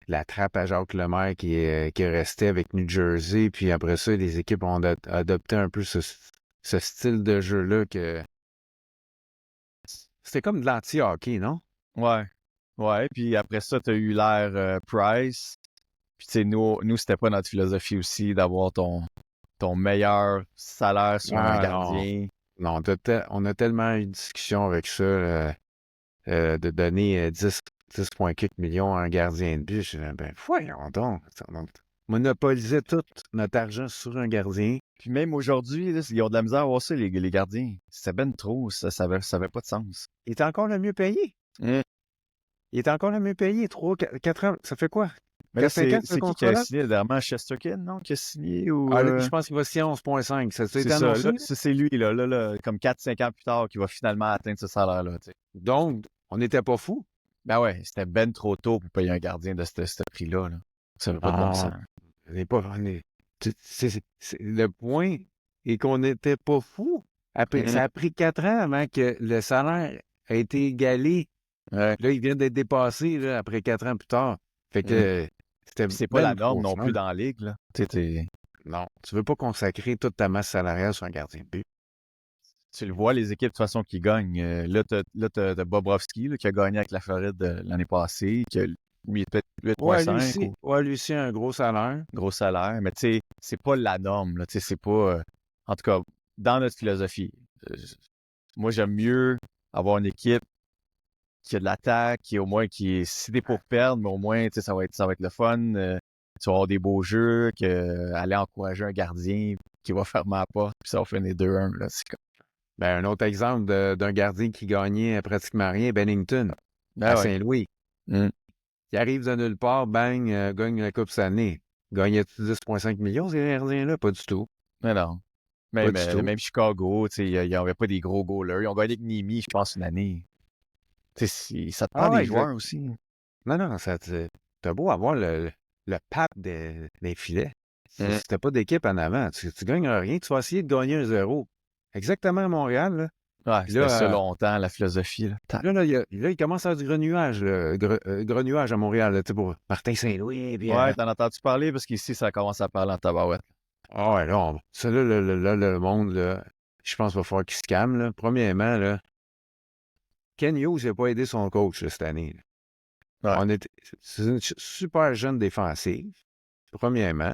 la trappe à Jacques Lemaire qui est resté avec New Jersey, puis après ça, les équipes ont adopté un peu ce style de jeu-là que c'était comme de l'anti-hockey, non? ouais, ouais. Puis après ça, t'as eu l'ère Price. Puis, tu sais, nous, c'était pas notre philosophie aussi d'avoir ton meilleur salaire sur un Ah non, gardien. non, on a tellement eu de discussion avec ça, de donner 10,4 millions à un gardien de but. Je disais, ben, voyons donc. On monopolisait tout notre argent sur un gardien. Puis même aujourd'hui, là, ils ont de la misère à voir ça, les gardiens. C'était ben trop, ça avait pas de sens. Il est encore le mieux payé. Hum. Il est encore le mieux payé. 3, 4 ans. Ça fait quoi? Mais là, 4-5 ans, ce c'est qui a contrat-là? signé dernièrement? Chesterkin, non? Qui a signé ou... Ah, je pense qu'il va signer 11,5. Ça a C'est été ça, annoncé? là, c'est lui, là, comme 4-5 ans plus tard, qui va finalement atteindre ce salaire-là, tu sais. Donc, on n'était pas fous. Ben ouais, c'était ben trop tôt pour payer un gardien de ce prix-là, là. Ça n'avait pas de bon Ah, sens. on n'est pas. Le point est qu'on n'était pas fous. Ça a pris 4 ans avant que le salaire ait été égalé. Ouais. Là, il vient d'être dépassé là, après 4 ans plus tard. Fait que c'était Puis c'est pas la ben norme trop non cher. plus dans la ligue, là. Tu sais, Non, tu veux pas consacrer toute ta masse salariale sur un gardien de but. tu le vois, les équipes, de toute façon, qui gagnent. T'as Bobrovski, là, qui a gagné avec la Floride l'année passée, qui a lui, peut-être Ouais, 8,5 ou lui aussi a un gros salaire. gros salaire. Mais tu sais, c'est pas la norme, là. Tu sais, c'est pas... en tout cas, dans notre philosophie, moi, j'aime mieux avoir une équipe qui a de l'attaque, qui au moins qui est sidée pour perdre, mais au moins, tu sais, ça va être le fun. Tu vas avoir des beaux jeux, aller encourager un gardien qui va fermer la porte, puis ça va finir 2-1, là. C'est comme... Ben, un autre exemple d'un gardien qui gagnait pratiquement rien, Bennington, Ben à ouais. Saint-Louis. Mm. Il arrive de nulle part, bang, gagne la Coupe Stanley. Gagnait-tu 10,5 millions, ces gardiens-là? Pas du tout. Mais non. Pas du tout. Même Chicago, tu sais, il n'y avait pas des gros goalers. Ils ont gagné avec Nimi, je pense, une année. Tu sais, ça te prend Ah des ouais, joueurs aussi. non, non, t'as beau avoir le pape des filets. Si t'as pas d'équipe en avant, tu gagnes rien, tu vas essayer de gagner un 0. Exactement à Montréal, là. Ouais, Puis c'était ça là, longtemps, la philosophie, là. il commence à avoir du grenuage, là, grenuage à Montréal, là, tu sais, pour Martin Saint-Louis. Puis, Ouais, t'en as entendu parler parce qu'ici, ça commence à parler en tabarouette. ah ouais, là, ça, là, le monde, là, je pense qu'il va falloir qu'il se calme, là. Premièrement, là, Ken Hughes n'a pas aidé son coach là, cette année, là. Ouais. C'est une super jeune défensive, premièrement.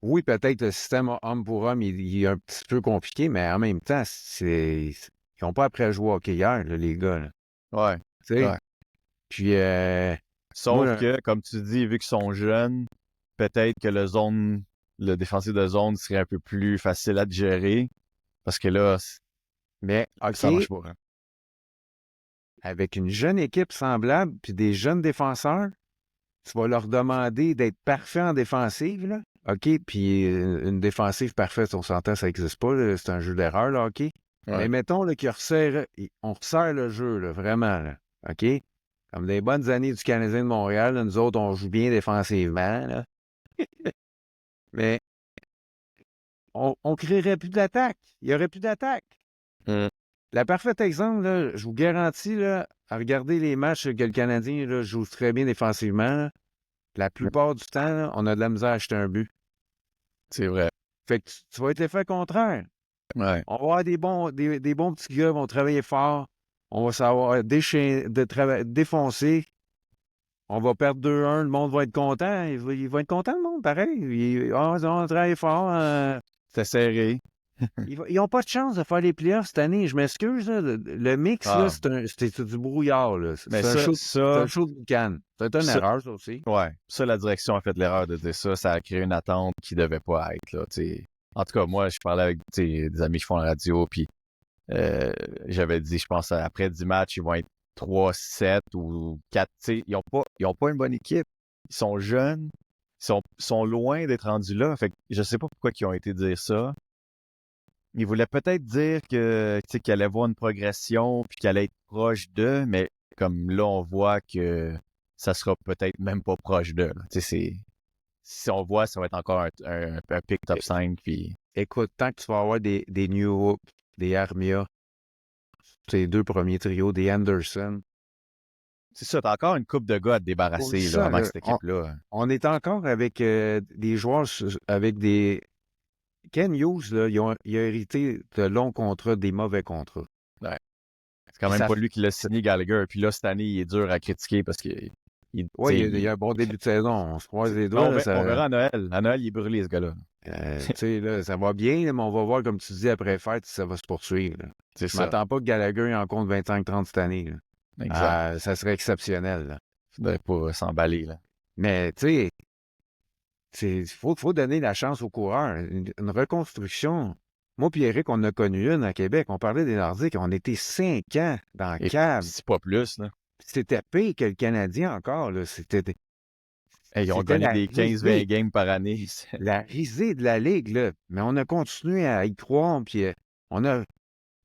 Oui, peut-être le système homme pour homme, il est un petit peu compliqué, mais en même temps, ils n'ont pas appris à jouer au hockey hier, là, les gars, là. Ouais. Tu sais? Ouais. Puis, Sauf moi, que, comme tu dis, vu qu'ils sont jeunes, peut-être que le défensif de zone serait un peu plus facile à gérer. Parce que là, mais ça OK, marche pas, hein. avec une jeune équipe semblable, puis des jeunes défenseurs, tu vas leur demander d'être parfaits en défensive, là. OK, puis une défensive parfaite, on s'entend, ça n'existe pas, là. C'est un jeu d'erreur, là, OK? Ouais. Mais mettons là, on resserre le jeu, là, vraiment, là. OK? Comme des bonnes années du Canadien de Montréal, là, nous autres, on joue bien défensivement, là. Mais on créerait plus d'attaque. Il n'y aurait plus d'attaque. Mm. Le parfait exemple, là, je vous garantis, là, à regarder les matchs que le Canadien là, joue très bien défensivement, là, la plupart du temps, là, on a de la misère à acheter un but. C'est vrai. Fait que tu vas être l'effet contraire. Ouais. On va avoir des bons petits gars, vont travailler fort. On va savoir défoncer. On va perdre 2-1, le monde va être content. Il va être content, le monde, pareil. On travaille fort. C'était serré. Ils n'ont pas de chance de faire les playoffs cette année. Je m'excuse. Là, le mix, là, Ah. c'est du brouillard. Là. Mais C'est un show de boucan. C'est une erreur, ça aussi. Ouais. Ça, la direction a fait l'erreur de dire ça. Ça a créé une attente qui devait pas être, là, tu sais. En tout cas, moi, je parlais avec des amis qui font la radio, puis j'avais dit, je pense, après 10 matchs, ils vont être 3-7 ou 4. Tu sais, ils ont pas une bonne équipe. Ils sont jeunes. Sont loin d'être rendus là. Fait que je sais pas pourquoi ils ont été dire ça. Ils voulaient peut-être dire que, tu sais, qu'ils allaient voir une progression puis qu'ils allaient être proche d'eux, mais comme là, on voit que ça sera peut-être même pas proche d'eux, là. Tu sais, si on voit, ça va être encore un pick top 5. Puis... Écoute, tant que tu vas avoir des New Hope, des Armia, tes deux premiers trios, des Anderson. C'est ça, t'as encore une coupe de gars à te débarrasser C'est là, ça, avant là. que cette équipe-là. On est encore avec des joueurs avec des. Ken Hughes, là, il a hérité de longs contrats, des mauvais contrats. Ouais. C'est quand Puis même ça pas lui qui l'a signé, Gallagher. Puis là, cette année, il est dur à critiquer parce qu'il Ouais, sais, il y a un bon début de saison. On se croise les mais doigts, là, on ça, verra à Noël. À Noël, il est brûlé, ce gars-là. tu sais, là, ça va bien, là, mais on va voir, comme tu dis, après fête, si ça va se poursuivre, là. C'est Je ça. m'attends pas que Gallagher en compte 25-30 cette année, là. Exact. Ça serait exceptionnel, là. Faudrait pas s'emballer, là. Mais, tu sais, faut donner la chance aux coureurs. Une reconstruction. Moi puis Eric, on a connu une à Québec. On parlait des Nordiques. On était 5 ans dans la Et cave. c'est pas plus, là. C'était pire que le Canadien encore, là. Hey, ils ont C'était gagné des 15-20 games par année. la risée de la Ligue, là. Mais on a continué à y croire. Puis on a,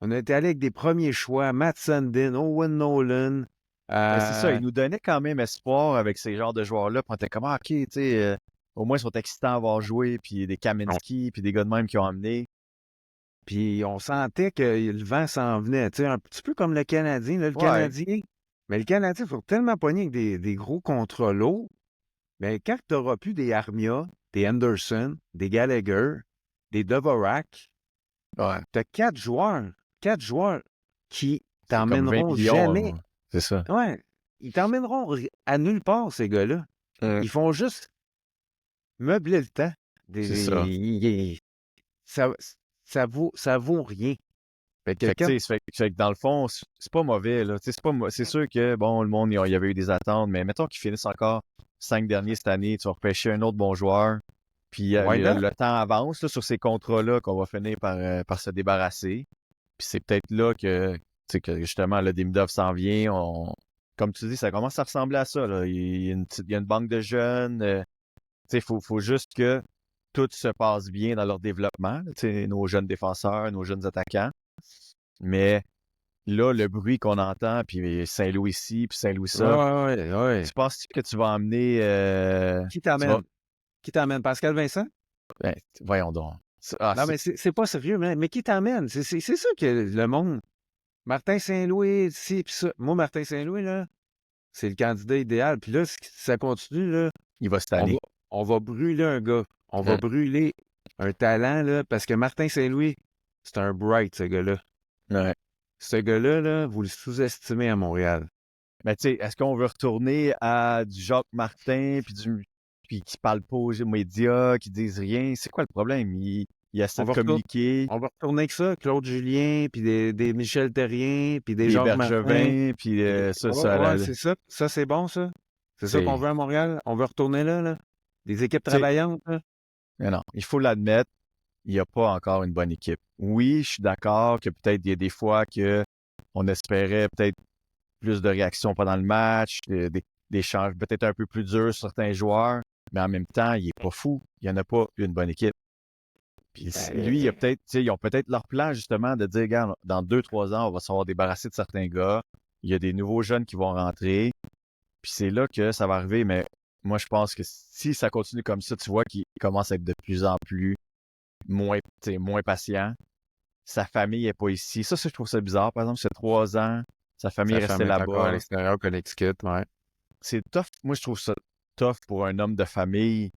on a été allé avec des premiers choix. Matt Sundin, Owen Nolan. Ben, c'est ça, Euh, ils nous donnaient quand même espoir avec ces genres de joueurs-là. Puis on était comme, ah, OK, tu sais, au moins ils sont excitants à avoir joué. Puis des Kaminsky, puis des gars de même qui ont amené. Puis on sentait que le vent s'en venait, tu sais, un petit peu comme le Canadien. Là, le Ouais. Canadien, mais le Canadien, il faut tellement pogner avec des gros contrats lourds. Mais quand tu n'auras plus des Armia, des Anderson, des Gallagher, des Dvorak, Ouais. tu as 4 joueurs qui C'est comme 20 t'emmèneront millions, jamais. là. C'est ça. Ouais, ils t'emmèneront à nulle part, ces gars-là. Ils font juste meubler le temps. C'est ça. Ça, ça vaut rien. Fait que Fait que, quand tu sais, fait que dans le fond, c'est pas mauvais, là. Tu sais, c'est sûr que, bon, le monde, il y avait eu des attentes, mais mettons qu'ils finissent encore 5 derniers cette année, tu vas repêcher un autre bon joueur. Puis why not? le temps avance là, sur ces contrats-là qu'on va finir par se débarrasser. Puis c'est peut-être là que, tu sais, que justement, le Demidov s'en vient. Comme tu dis, ça commence à ressembler à ça, là. Il y a une banque de jeunes. Tu sais, faut juste que tout se passe bien dans leur développement, là, tu sais, nos jeunes défenseurs, nos jeunes attaquants. Mais là, le bruit qu'on entend, puis Saint-Louis ici, puis Saint-Louis ça, Ouais. tu penses que tu vas emmener... Qui tu vas... t'amène? Qui t'amène? Pascal Vincent? Ben, voyons donc. Ah, Non, mais c'est pas sérieux, mais qui t'amène? C'est ça que le monde. Martin Saint-Louis, ci, pis ça. Moi, Martin Saint-Louis, là, c'est le candidat idéal. Puis là, si ça continue, là, il va se on va, tanner. on va brûler un gars. On va brûler un talent, là, parce que Martin Saint-Louis, c'est un bright, ce gars-là. Ouais. Ce gars-là, là, vous le sous-estimez à Montréal. Mais tu sais, est-ce qu'on veut retourner à du Jacques Martin, puis qui parle pas aux médias, qui disent rien? C'est quoi le problème? Il essaie On de va retourner. communiquer, On va retourner avec ça, Claude Julien, puis des Michel Terrien, puis des des Jacques Martin. Bergevin, puis ça, Ouais, c'est ça. Ça, c'est bon, ça. C'est ça qu'on c'est... veut à Montréal. On veut retourner là, là. Des équipes Tu sais, travaillantes, là. mais non, il faut l'admettre, il n'y a pas encore une bonne équipe. Oui, je suis d'accord que peut-être il y a des fois que on espérait peut-être plus de réactions pendant le match, des changes peut-être un peu plus durs sur certains joueurs, mais en même temps, il est pas fou. Il n'y en a pas une bonne équipe. Puis lui, il a peut-être, tu sais, ils ont peut-être leur plan justement de dire, regarde, dans 2-3 ans, on va se avoir débarrassé de certains gars. Il y a des nouveaux jeunes qui vont rentrer. Puis c'est là que ça va arriver. Mais moi, je pense que si ça continue comme ça, tu vois qu'il commence à être de plus en plus moins, tu sais, moins patient. Sa famille est pas ici. Ça, je trouve ça bizarre. Par exemple, c'est 3 ans. Sa famille Sa est femme restée est encore à là-bas. l'extérieur, Connecticut, ouais. C'est tough. Moi, je trouve ça tough pour un homme de famille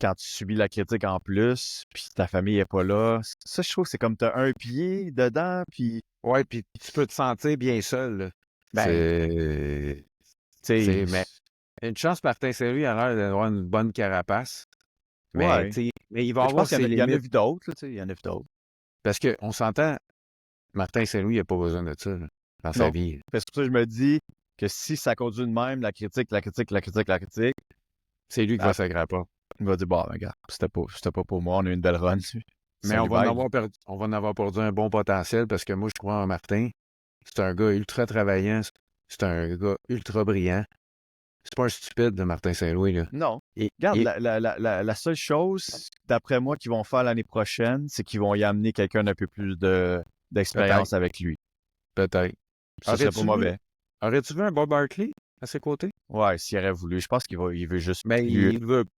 quand tu subis la critique en plus, puis ta famille est pas là. Ça, je trouve que c'est comme t'as un pied dedans, puis Ouais, puis tu peux te sentir bien seul, là. ben, tu Mais sais, une chance, Martin Saint-Louis a l'air d'avoir une bonne carapace. Mais, ouais. tu sais, mais il va Mais je avoir pense ses il y en a limites. vu d'autres, là, tu sais, il y en a vu d'autres. Parce qu'on s'entend, Martin Saint-Louis n'a pas besoin de ça, là, dans sa Non. vie. C'est pour ça que je me dis que si ça continue de même, la critique, C'est lui qui ah, va s'aggrapper. il va dire, bon, ben, regarde, c'était pas pour moi, on a eu une belle run. Mais on Salut, va en bye. avoir perdu, on va en avoir perdu un bon potentiel parce que moi, je crois en Martin. C'est un gars ultra travaillant. C'est un gars ultra brillant. C'est pas un stupide de Martin Saint-Louis, là. Non. Et, Regarde, et la seule chose, d'après moi, qu'ils vont faire l'année prochaine, c'est qu'ils vont y amener quelqu'un d'un peu plus d'expérience peut-être, avec lui. peut-être. Ça serait pas mauvais. Aurais-tu vu un Bob Barkley à ses côtés? Ouais, s'il aurait voulu. Je pense il veut juste Mais plus.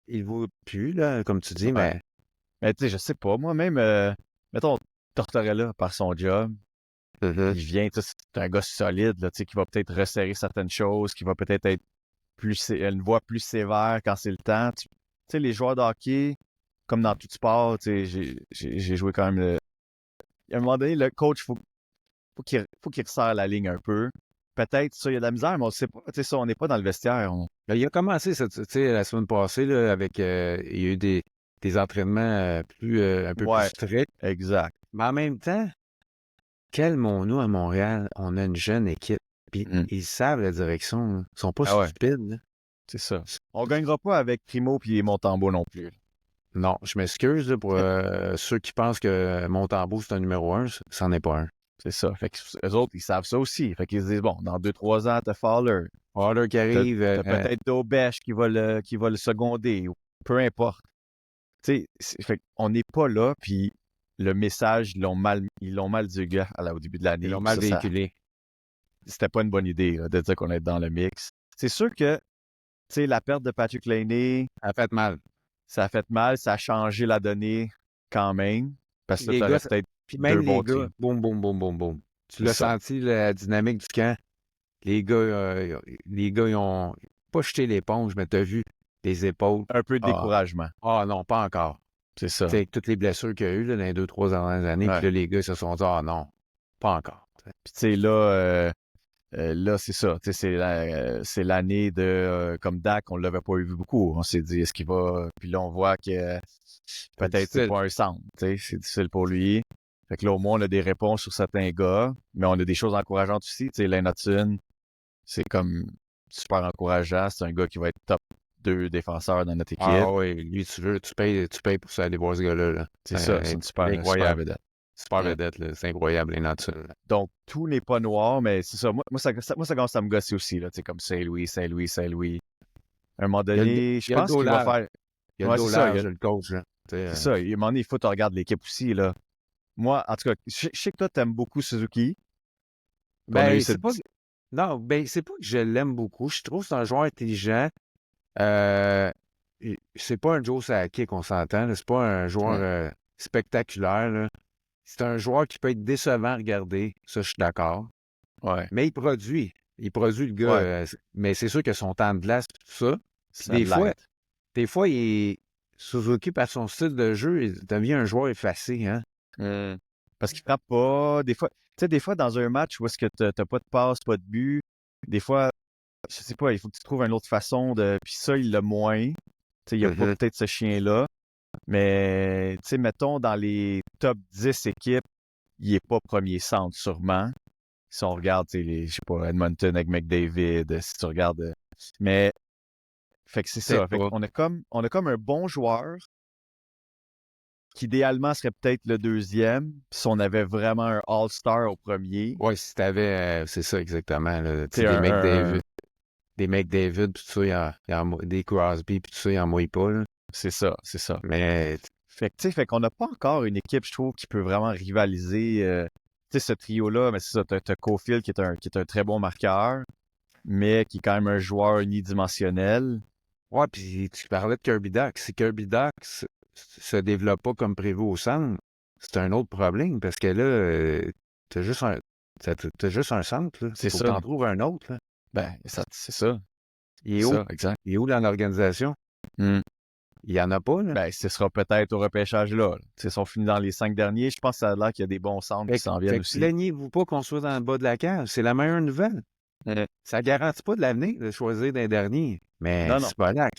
il veut plus, là, comme tu dis, Ouais. mais Mais tu sais, je sais pas. Moi-même, mettons, Tortorella, par son job, il vient, tu sais, c'est un gars solide, là, tu sais, qui va peut-être resserrer certaines choses, qui va peut-être être une voix plus sévère quand c'est le temps. Tu sais, les joueurs de hockey, comme dans tout sport, tu sais, j'ai joué quand même. À un moment donné, le coach, faut qu'il resserre la ligne un peu. peut-être ça, il y a de la misère, mais on sait pas. Tu sais, ça, on n'est pas dans le vestiaire. Ben, il a commencé tu sais, la semaine passée là, avec il y a eu des entraînements un peu plus Ouais, stricts. exact. Mais en même temps, calmons-nous à Montréal, on a une jeune équipe. Puis ils savent la direction. Là. Ils sont pas Ah ouais, stupides. Là. c'est ça. On gagnera pas avec Primo puis Montembeault non plus. Non, je m'excuse là, pour ceux qui pensent que Montembeault, c'est un numéro 1. C'en est pas un. C'est ça. Fait que eux autres, ils savent ça aussi. Fait qu'ils se disent, bon, dans 2-3 ans, t'as Fowler. Fowler qui arrive. T'as peut-être Dobesch qui va le seconder. Ou peu importe. Tu sais, fait qu'on n'est pas là, puis le message, ils l'ont mal dit au début de l'année. ils l'ont mal véhiculé. C'était pas une bonne idée là, de dire qu'on est dans le mix. C'est sûr que, tu sais, la perte de Patrick Laney, Ça a fait mal. ça a fait mal, ça a changé la donnée quand même. Parce que Les là, t'aurais gars, peut-être puis deux même les bons gars, tirs. boum, boum, boum, boum, boum. Tu C'est l'as ça. senti, la dynamique du camp. Les gars, ils ont pas jeté l'éponge, mais t'as vu les épaules. Un peu de découragement. Ah non, pas encore. C'est ça. Tu sais, avec toutes les blessures qu'il y a eu là, dans les 2-3 dernières années, Ouais. puis là, les gars ils se sont dit, ah non, pas encore. Puis tu sais, là, c'est ça. Tu sais, c'est l'année de comme Dak, on l'avait pas vu beaucoup. On s'est dit, est-ce qu'il va. Puis là, on voit que peut-être c'est difficile. pas un centre. Tu sais, c'est difficile pour lui. Fait que là, au moins, on a des réponses sur certains gars, mais on a des choses encourageantes aussi. Tu sais, Lane Hudson, c'est comme super encourageant. C'est un gars qui va être top 2 défenseur dans notre équipe. Ah oui, lui, tu payes pour ça aller voir ce gars-là. Là. C'est ça, c'est une super vedette. Super vedette, là. C'est incroyable, les Hudson. Donc, tout n'est pas noir, mais c'est ça. Moi, ça commence à me gosser aussi, là. Tu sais, comme Saint-Louis. À un moment donné, je pense qu'il va faire. Il y a Ouais, le dos c'est ça, large, le coach. Là. C'est ça. À un moment donné, il faut que tu regardes l'équipe aussi, là. Moi, en tout cas, je sais que toi, t'aimes beaucoup Suzuki. Ben, c'est pas... Non, ben, c'est pas que je l'aime beaucoup. Je trouve que c'est un joueur intelligent. C'est pas un Joe Sakic qu'on s'entend. Là. C'est pas un joueur spectaculaire. Là. C'est un joueur qui peut être décevant à regarder. Ça, je suis d'accord. Ouais. Mais il produit. Il produit le gars. Ouais. Mais c'est sûr que son temps de glace, tout ça. Ça Des fois, Suzuki, par son style de jeu, il devient un joueur effacé. Hein? Parce qu'il frappe pas. Des fois, tu sais, dans un match où est-ce que t'as pas de passe, pas de but, des fois, je sais pas, il faut que tu trouves une autre façon de. Puis ça, il l'a moins. Tu sais, il y a pas peut-être ce chien-là. Mais, tu sais, mettons, dans les top 10 équipes, il est pas premier centre, sûrement. Si on regarde, tu sais, je sais pas, Edmonton avec McDavid, si tu regardes. Mais, fait que c'est ça. Fait qu'on on a comme un bon joueur qui, idéalement, serait peut-être le deuxième, si on avait vraiment un All-Star au premier. Oui, si t'avais, c'est ça exactement. Là, des McDavid, puis tout ça, des Crosby, puis tout ça, il en mouille pas. Là. C'est ça. Mais Fait que, tu sais, fait qu'on n'a pas encore une équipe, je trouve, qui peut vraiment rivaliser. Tu sais, ce trio-là, mais c'est ça, t'as Caulfield qui est un très bon marqueur, mais qui est quand même un joueur unidimensionnel. ouais, puis tu parlais de Kirby Duck. Si Kirby Duck se développe pas comme prévu au centre, c'est un autre problème, parce que là, t'as juste un centre. Là. C'est Faut ça. que t'en trouves un autre. Là. Ben, c'est ça. Il est où? Ça, exact. Il est où dans l'organisation? Il y en a pas, là. Ben, ce sera peut-être au repêchage là. Tu sais, ils sont finis dans les 5 derniers. Je pense que ça a l'air qu'il y a des bons centres qui s'en viennent aussi. Plaignez-vous pas qu'on soit dans le bas de la cage. C'est la meilleure nouvelle. Ça garantit pas de l'avenir de choisir d'un dernier. Mais c'est pas là.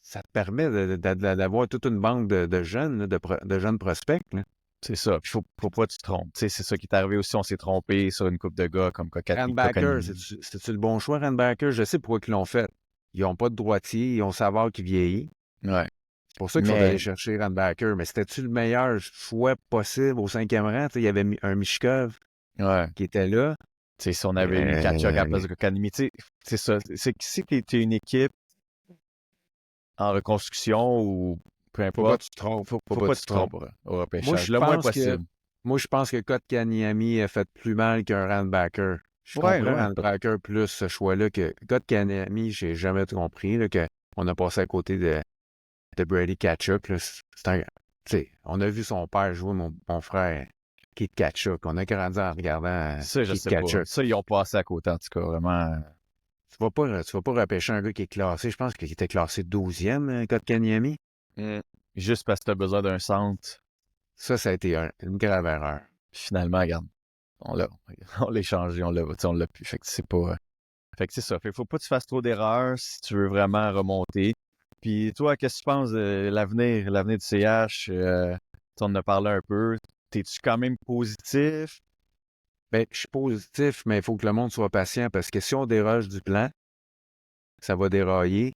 Ça te permet d'avoir toute une banque de jeunes, de jeunes prospects. Là. C'est ça. Puis faut pas que tu te trompes. Tu sais, c'est ça qui est arrivé aussi. On s'est trompé sur une coupe de gars comme Randbacker, c'est-tu le bon choix, Randbacker? Je sais pourquoi ils l'ont fait. Ils n'ont pas de droitier, ils ont Savard qui vieillit. Ouais. C'est pour ça qu'ils sont allés chercher Randbacker. Mais c'était-tu le meilleur choix possible au 5e rang? Il y avait un Mishkov qui était là. Tu sais, si on avait eu Kachuk à la place de Kotkaniemi, tu sais, c'est ça. C'est que si tu es une équipe en reconstruction ou peu importe, faut pas que tu te trompes. Faut pas que tu te trompes au repêchage. Moi, le moins possible. Moi, je pense que Kotkaniemi a fait plus mal qu'un Randbacker. Je comprends Randbacker plus ce choix-là que Kotkaniemi, j'ai jamais compris là, qu'on a passé à côté de Brady Tkachuk. On a vu son père jouer, mon frère, Keith Tkachuk. On a grandi en regardant ça, je sais pas. Ça, ils ont passé à côté, en tout cas, vraiment. Tu vas pas repêcher un gars qui est classé. Je pense qu'il était classé 12e, Kotkaniemi. Juste parce que tu as besoin d'un centre. Ça a été une grave erreur. Finalement, regarde. on l'a, on l'a échangé, on l'a plus. Fait que c'est pas. Fait que c'est ça. Fait qu'il faut pas que tu fasses trop d'erreurs si tu veux vraiment remonter. Puis toi, qu'est-ce que tu penses de l'avenir du CH? Tu en as parlé un peu. T'es-tu quand même positif? Ben, je suis positif, mais il faut que le monde soit patient parce que si on déroge du plan, ça va dérailler.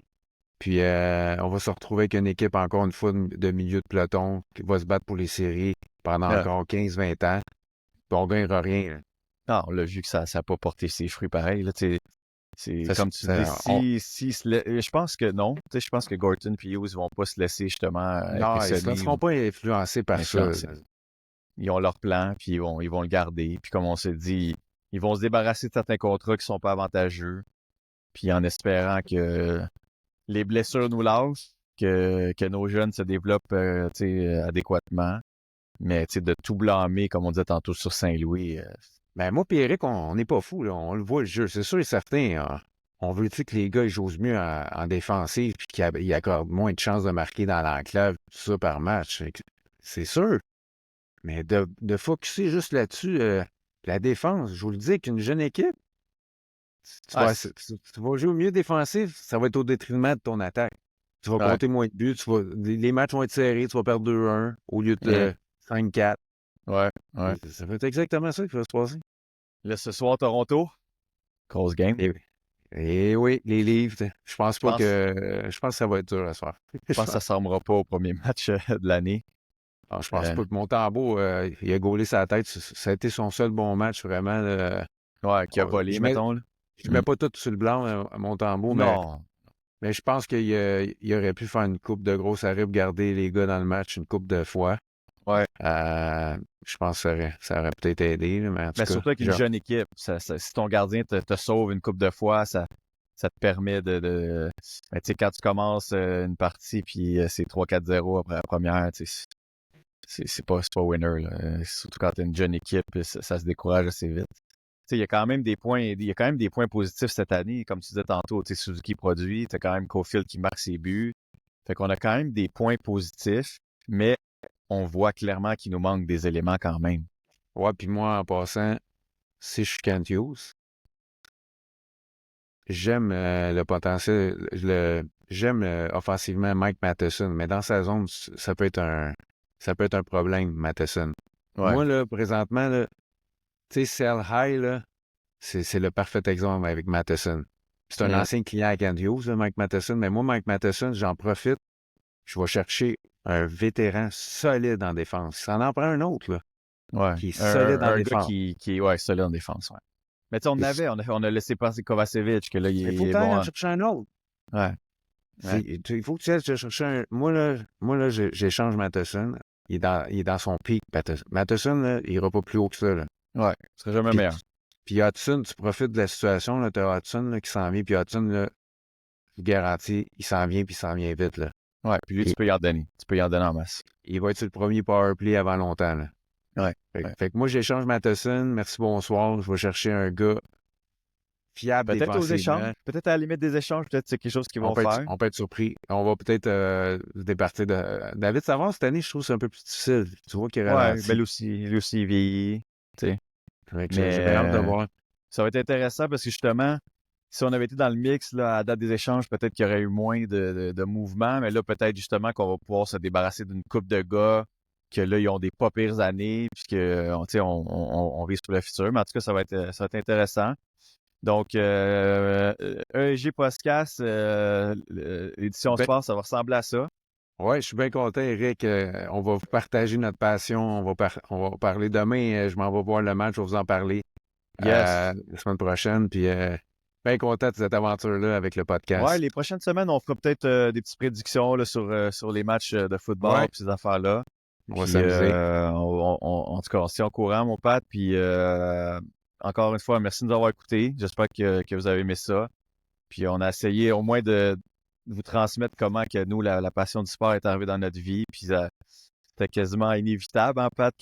Puis on va se retrouver avec une équipe, encore une fois, de milieu de peloton qui va se battre pour les séries pendant Ah, encore 15-20 ans. Puis on gagnera rien, là. non, on l'a vu que ça n'a pas porté ses fruits pareil. Là, c'est Ça, comme tu dis, je pense que non. Je pense que Gorton et Hughes vont pas se laisser justement non, ils ne se impressionner laisseront ou pas influencer par ça. influencer. Ils ont leur plan, puis ils vont le garder. Puis comme on s'est dit, ils vont se débarrasser de certains contrats qui sont pas avantageux. Puis en espérant que les blessures nous lâchent, que nos jeunes se développent adéquatement. Mais de tout blâmer, comme on disait tantôt sur Saint-Louis. Ben moi et Eric, on n'est pas fous, là. On le voit le jeu. C'est sûr et certain. On veut dire que les gars ils jouent mieux en défensive puis qu'ils accordent moins de chances de marquer dans l'enclave, tout ça par match. C'est sûr. Mais de focusser juste là-dessus, la défense, je vous le dis, qu'une jeune équipe, Ah, tu vas jouer mieux défensif, ça va être au détriment de ton attaque. Tu vas ouais. compter moins de buts, les matchs vont être serrés, tu vas perdre 2-1 au lieu de 5-4. Ouais, ouais. Ça va être exactement ça qui va se passer. Là, ce soir, Toronto, grosse game. Et oui, les livres, je pense pas pense- je pense que ça va être dur à se faire. Je pense que ça ne ressemblera pas au premier match de l'année. Je pense pas que Montembeault, il a gaulé sa tête. Ça a été son seul bon match, vraiment. Ouais, qui a volé, Je mettons. Là. mets pas tout sur le blanc à Montembeault, Non. mais je pense qu'il aurait pu faire une coupe de gros arrêts pour garder les gars dans le match une coupe de fois. Ouais. Je pense que ça aurait peut-être aidé, là, mais en tout Mais cas, surtout avec une jeune équipe. Si ton gardien te sauve une coupe de fois, ça te permet de... Ben, tu sais, quand tu commences une partie, puis c'est 3-4-0 après la première, tu sais, c'est pas winner. Là. Surtout quand tu une jeune équipe, ça se décourage assez vite. Tu sais, il y a quand même des points positifs cette année. Comme tu disais tantôt, tu sais, Suzuki produit, tu as quand même Caulfield qui marque ses buts. Fait qu'on a quand même des points positifs, mais on voit clairement qu'il nous manque des éléments quand même. Ouais, puis moi, en passant, si je suis Kent Hughes, j'aime le potentiel, j'aime offensivement Mike Matheson, mais dans sa zone, ça peut être un problème, Matheson. Ouais. Moi, là, présentement, là, tu sais, Sell High, là, c'est le parfait exemple avec Matheson. C'est un ancien client à Kent Hughes, là, Mike Matheson, mais moi, Mike Matheson, j'en profite. Je vais chercher un vétéran solide en défense. Ça en prend un autre, là, Ouais. qui est solide en Un gars défense. qui est ouais, solide en défense. Ouais. Mais tu sais, on a laissé passer Kovacevic, que là, Il faut il que est tu ailles bon. en chercher un autre. Ouais. Ouais. Il faut que tu ailles chercher un. Moi, là j'échange Matheson. Il est dans son pic, Matheson. Matheson, là, il ira pas plus haut que ça, là. Ouais. Ce serait jamais Puis, meilleur. puis Hudson, tu profites de la situation, là. Tu as Hudson là, qui s'en vient, puis Hudson, là, je vous garantis, il s'en vient, puis il s'en vient vite, là. Ouais. Puis lui, tu peux y en donner. Tu peux y en donner en masse. Il va être sur le premier power play avant longtemps, là. Ouais. Fait que moi, j'échange Matheson. Merci, bonsoir. Je vais chercher un gars fiable Peut-être aux échanges. défensivement. Peut-être à la limite des échanges. Peut-être c'est quelque chose qu'ils vont faire. On peut être surpris. On va peut-être se départir de... David Savard, cette année, je trouve que c'est un peu plus difficile. Tu vois qu'il est Ouais. ralenti. Ben lui aussi, il vieillit. Tu sais. Fait que Mais j'ai bien hâte de voir. ça va être intéressant parce que justement, si on avait été dans le mix là, à la date des échanges, peut-être qu'il y aurait eu moins de mouvements, mais là, peut-être justement qu'on va pouvoir se débarrasser d'une coupe de gars que là, ils ont des pas pires années, puis que on vise pour le futur. Mais en tout cas, ça va être intéressant. Donc, ESG Podcast, l'édition Ben, sport, ça va ressembler à ça. ouais, je suis bien content, Eric. On va partager notre passion. On va parler demain. Je m'en vais voir le match. Je vais vous en parler Yes. la semaine prochaine. Puis, bien content de cette aventure-là avec le podcast. Ouais, les prochaines semaines, on fera peut-être des petites prédictions là, sur les matchs de football et ces affaires-là. On va Puis, s'amuser. en tout cas, on se tient au courant, mon Pat. Puis, encore une fois, merci de nous avoir écoutés. J'espère que vous avez aimé ça. Puis, on a essayé au moins de vous transmettre comment que nous, la passion du sport est arrivée dans notre vie. Puis, c'était quasiment inévitable, hein, Pat,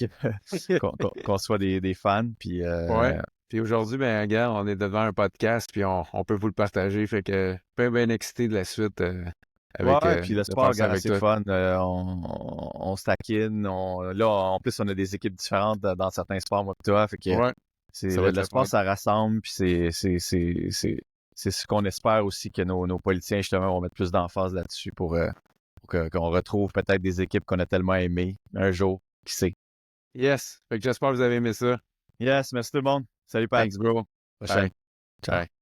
qu'on soit des fans. Puis, Ouais. Puis aujourd'hui, ben, regarde, on est devant un podcast, puis on peut vous le partager. Fait que, bien excité de la suite avec ouais, puis le de sport, faire ça regarde, avec c'est toi. fun. On se taquine. Là, en plus, on a des équipes différentes dans certains sports, moi et toi. Fait que Ouais. Ça va être Le le sport, fun. ça rassemble, puis c'est ce qu'on espère aussi que nos politiciens, justement, vont mettre plus d'emphase là-dessus pour qu'on retrouve peut-être des équipes qu'on a tellement aimées un jour, qui sait. Yes. Fait que j'espère que vous avez aimé ça. Yes, merci tout le monde. Salut Pat. Thanks, bro. Prochaine. Bye. Ciao. Bye.